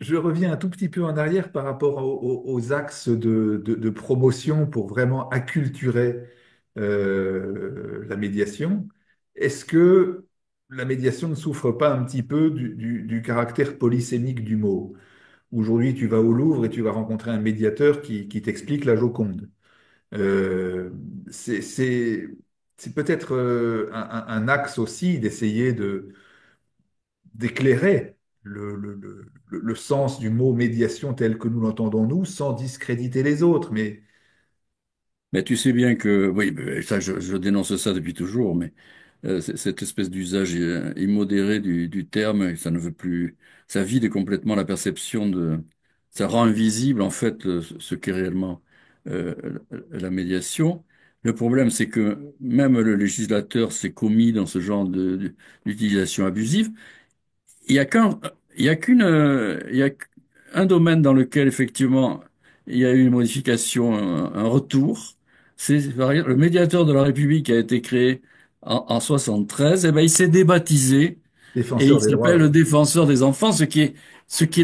Je reviens un tout petit peu en arrière par rapport aux axes de promotion pour vraiment acculturer la médiation. Est-ce que la médiation ne souffre pas un petit peu du caractère polysémique du mot? Aujourd'hui, tu vas au Louvre et tu vas rencontrer un médiateur qui t'explique la Joconde. Euh, c'est c'est- c'est peut-être un axe aussi d'essayer d'éclairer le sens du mot médiation tel que nous l'entendons nous, sans discréditer les autres. Mais Mais tu sais bien que, oui, mais ça, je dénonce ça depuis toujours, mais cette espèce d'usage immodéré du terme, ça ne veut plus, ça vide complètement la perception ça rend invisible en fait ce qu'est réellement euh, la médiation. Le problème, c'est que même le législateur s'est commis dans ce genre d'utilisation abusive. Il y a qu'un, il y a qu'une, il y a qu'un domaine dans lequel effectivement il y a eu une modification, un retour. C'est par exemple, le médiateur de la République qui a été créé en 73. Eh ben, il s'est débaptisé et il défenseur des s'appelle le droits, défenseur des enfants, ce qui est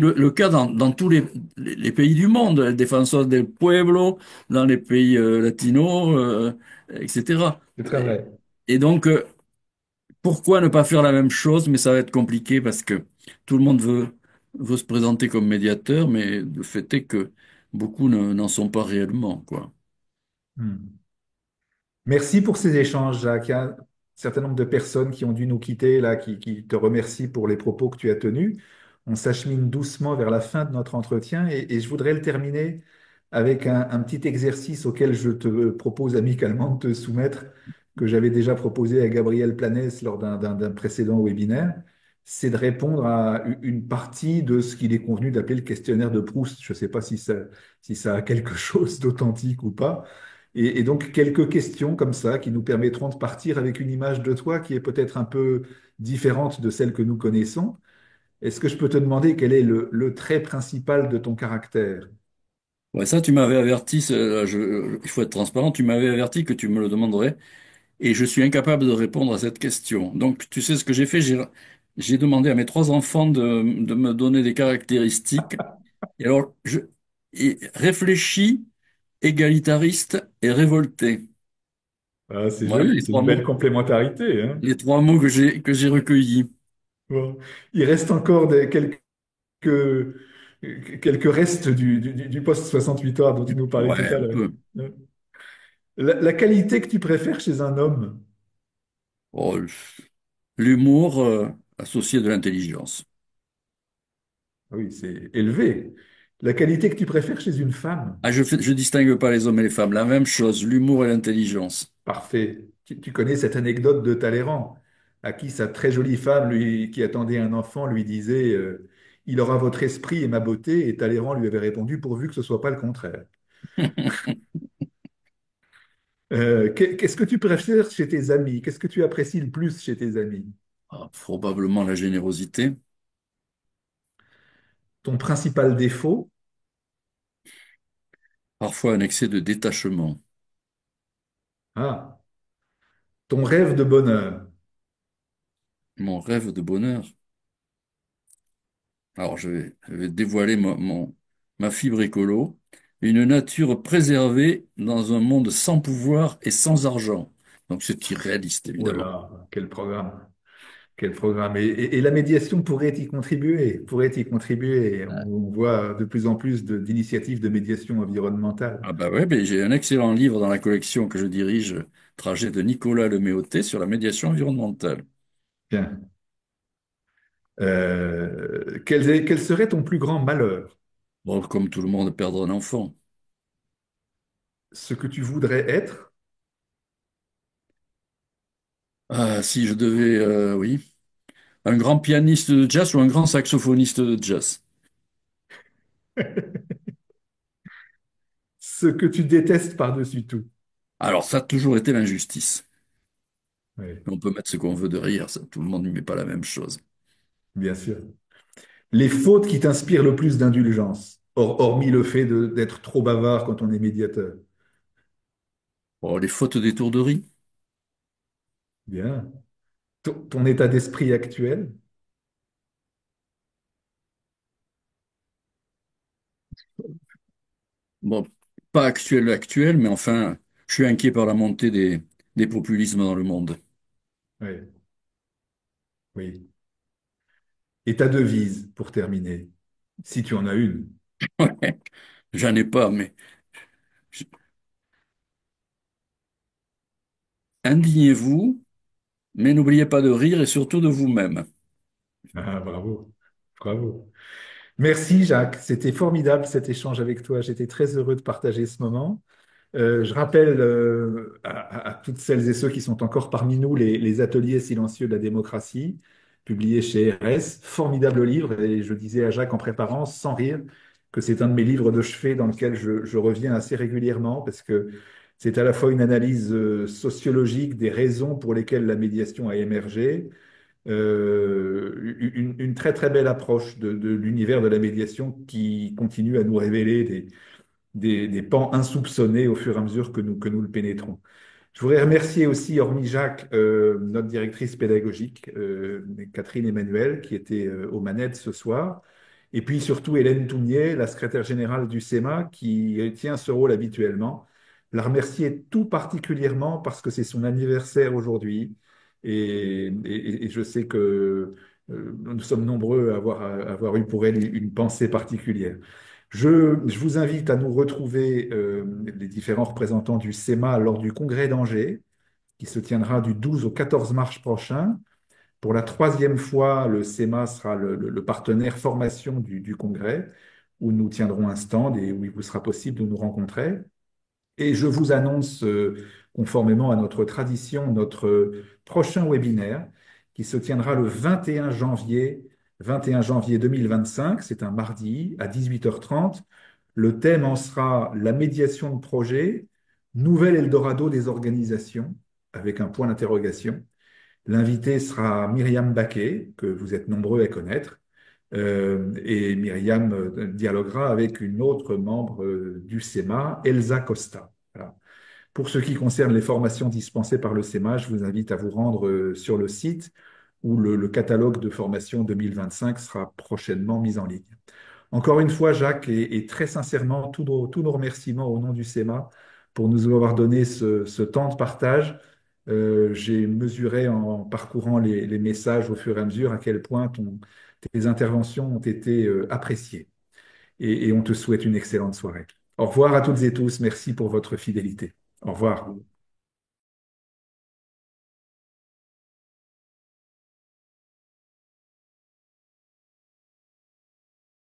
le cas dans tous les pays du monde, le défenseur del pueblo, dans les pays latinos, etc. c'est très Et, vrai. et donc, pourquoi ne pas faire la même chose, mais ça va être compliqué parce que tout le monde veut se présenter comme médiateur, mais le fait est que beaucoup n'en sont pas réellement, quoi. Hmm. Merci pour ces échanges, Jacques. Il y a un certain nombre de personnes qui ont dû nous quitter, là, qui te remercient pour les propos que tu as tenus. On s'achemine doucement vers la fin de notre entretien et je voudrais le terminer avec un petit exercice auquel je te propose amicalement de te soumettre, que j'avais déjà proposé à Gabriel Planès lors d'un précédent webinaire. C'est de répondre à une partie de ce qu'il est convenu d'appeler le questionnaire de Proust. Je ne sais pas si ça a quelque chose d'authentique ou pas. Et donc, quelques questions comme ça qui nous permettront de partir avec une image de toi qui est peut-être un peu différente de celle que nous connaissons. Est-ce que je peux te demander quel est le trait principal de ton caractère? Ouais, ça, tu m'avais averti, il faut être transparent, tu m'avais averti que tu me le demanderais et je suis incapable de répondre à cette question. Donc, tu sais ce que j'ai fait? J'ai demandé à mes trois enfants de me donner des caractéristiques. Et alors, réfléchi, égalitariste et révolté. Ah, c'est Voilà joli, c'est une belle complémentarité, hein. les trois mots que j'ai recueillis. Bon. Il reste encore quelques restes du post 68 heures dont tu nous parlais tout Ouais, à un l'heure. peu. La qualité que tu préfères chez un homme? Oh, l'humour, associé de l'intelligence. Oui, c'est élevé. La qualité que tu préfères chez une femme? Ah, je distingue pas les hommes et les femmes. La même chose, l'humour et l'intelligence. Parfait. Tu connais cette anecdote de Talleyrand, à qui sa très jolie femme, qui attendait un enfant, lui disait il aura votre esprit et ma beauté, et Talleyrand lui avait répondu pourvu que ce soit pas le contraire. Qu'est-ce que tu préfères chez tes amis? Qu'est-ce que tu apprécies le plus chez tes amis? Ah, probablement la générosité. Ton principal défaut? Parfois un excès de détachement. Ah, ton rêve de bonheur. Mon rêve de bonheur. Alors, je vais dévoiler ma fibre écolo. Une nature préservée dans un monde sans pouvoir et sans argent. Donc, c'est irréaliste, Oh évidemment. là, quel programme. Quel programme. Et la médiation pourrait y contribuer. On voit de plus en plus d'initiatives de médiation environnementale. Ah bah ouais, mais j'ai un excellent livre dans la collection que je dirige, Trajet de Nicolas Leméoté sur la médiation environnementale. Bien. Quel serait ton plus grand malheur? Bon, comme tout le monde, perdre un enfant. Ce que tu voudrais être? Ah, si je devais, oui, un grand pianiste de jazz ou un grand saxophoniste de jazz. Ce que tu détestes par-dessus tout? Alors, ça a toujours été l'injustice. Oui, On peut mettre ce qu'on veut derrière, ça, tout le monde n'y met pas la même chose. bien sûr. Les fautes qui t'inspirent le plus d'indulgence, hormis le fait d'être trop bavard quand on est médiateur. Oh, les fautes d'étourderie. Bien. Ton état d'esprit actuel? Bon, pas actuel, mais enfin, je suis inquiet par la montée des populismes dans le monde. Oui, oui. Et ta devise, pour terminer, si tu en as une. Ouais, j'en ai pas, mais indignez-vous, mais n'oubliez pas de rire et surtout de vous-même. Ah, bravo, bravo. Merci Jacques, c'était formidable cet échange avec toi. J'étais très heureux de partager ce moment. Je rappelle à toutes celles et ceux qui sont encore parmi nous les ateliers silencieux de la démocratie, publiés chez RS. Formidable livre, et je disais à Jacques en préparant, sans rire, que c'est un de mes livres de chevet dans lequel je reviens assez régulièrement parce que c'est à la fois une analyse sociologique des raisons pour lesquelles la médiation a émergé, une très très belle approche de l'univers de la médiation qui continue à nous révéler des pans insoupçonnés au fur et à mesure que nous le pénétrons. Je voudrais remercier aussi, hormis Jacques, notre directrice pédagogique, Catherine Emmanuel, qui était aux manettes ce soir, et puis surtout Hélène Tounier, la secrétaire générale du SEMA, qui tient ce rôle habituellement. La remercier tout particulièrement parce que c'est son anniversaire aujourd'hui, et je sais que nous sommes nombreux à avoir eu pour elle une pensée particulière. Je vous invite à nous retrouver, les différents représentants du SEMA, lors du congrès d'Angers, qui se tiendra du 12 au 14 mars prochain. Pour la troisième fois, le SEMA sera le partenaire formation du congrès, où nous tiendrons un stand et où il vous sera possible de nous rencontrer. Et je vous annonce, conformément à notre tradition, notre prochain webinaire qui se tiendra le 21 janvier 2025. C'est un mardi à 18h30. Le thème en sera la médiation de projet nouvel Eldorado des organisations, avec un point d'interrogation. L'invité sera Myriam Baquet, que vous êtes nombreux à connaître. Et Myriam dialoguera avec une autre membre du SEMA, Elsa Costa. Voilà. Pour ce qui concerne les formations dispensées par le SEMA, je vous invite à vous rendre sur le site où le catalogue de formation 2025 sera prochainement mis en ligne. Encore une fois, Jacques, et très sincèrement, tous nos remerciements au nom du SEMA pour nous avoir donné ce temps de partage. J'ai mesuré en parcourant les messages au fur et à mesure à quel point tes interventions ont été appréciées. Et on te souhaite une excellente soirée. Au revoir à toutes et tous. Merci pour votre fidélité. Au revoir.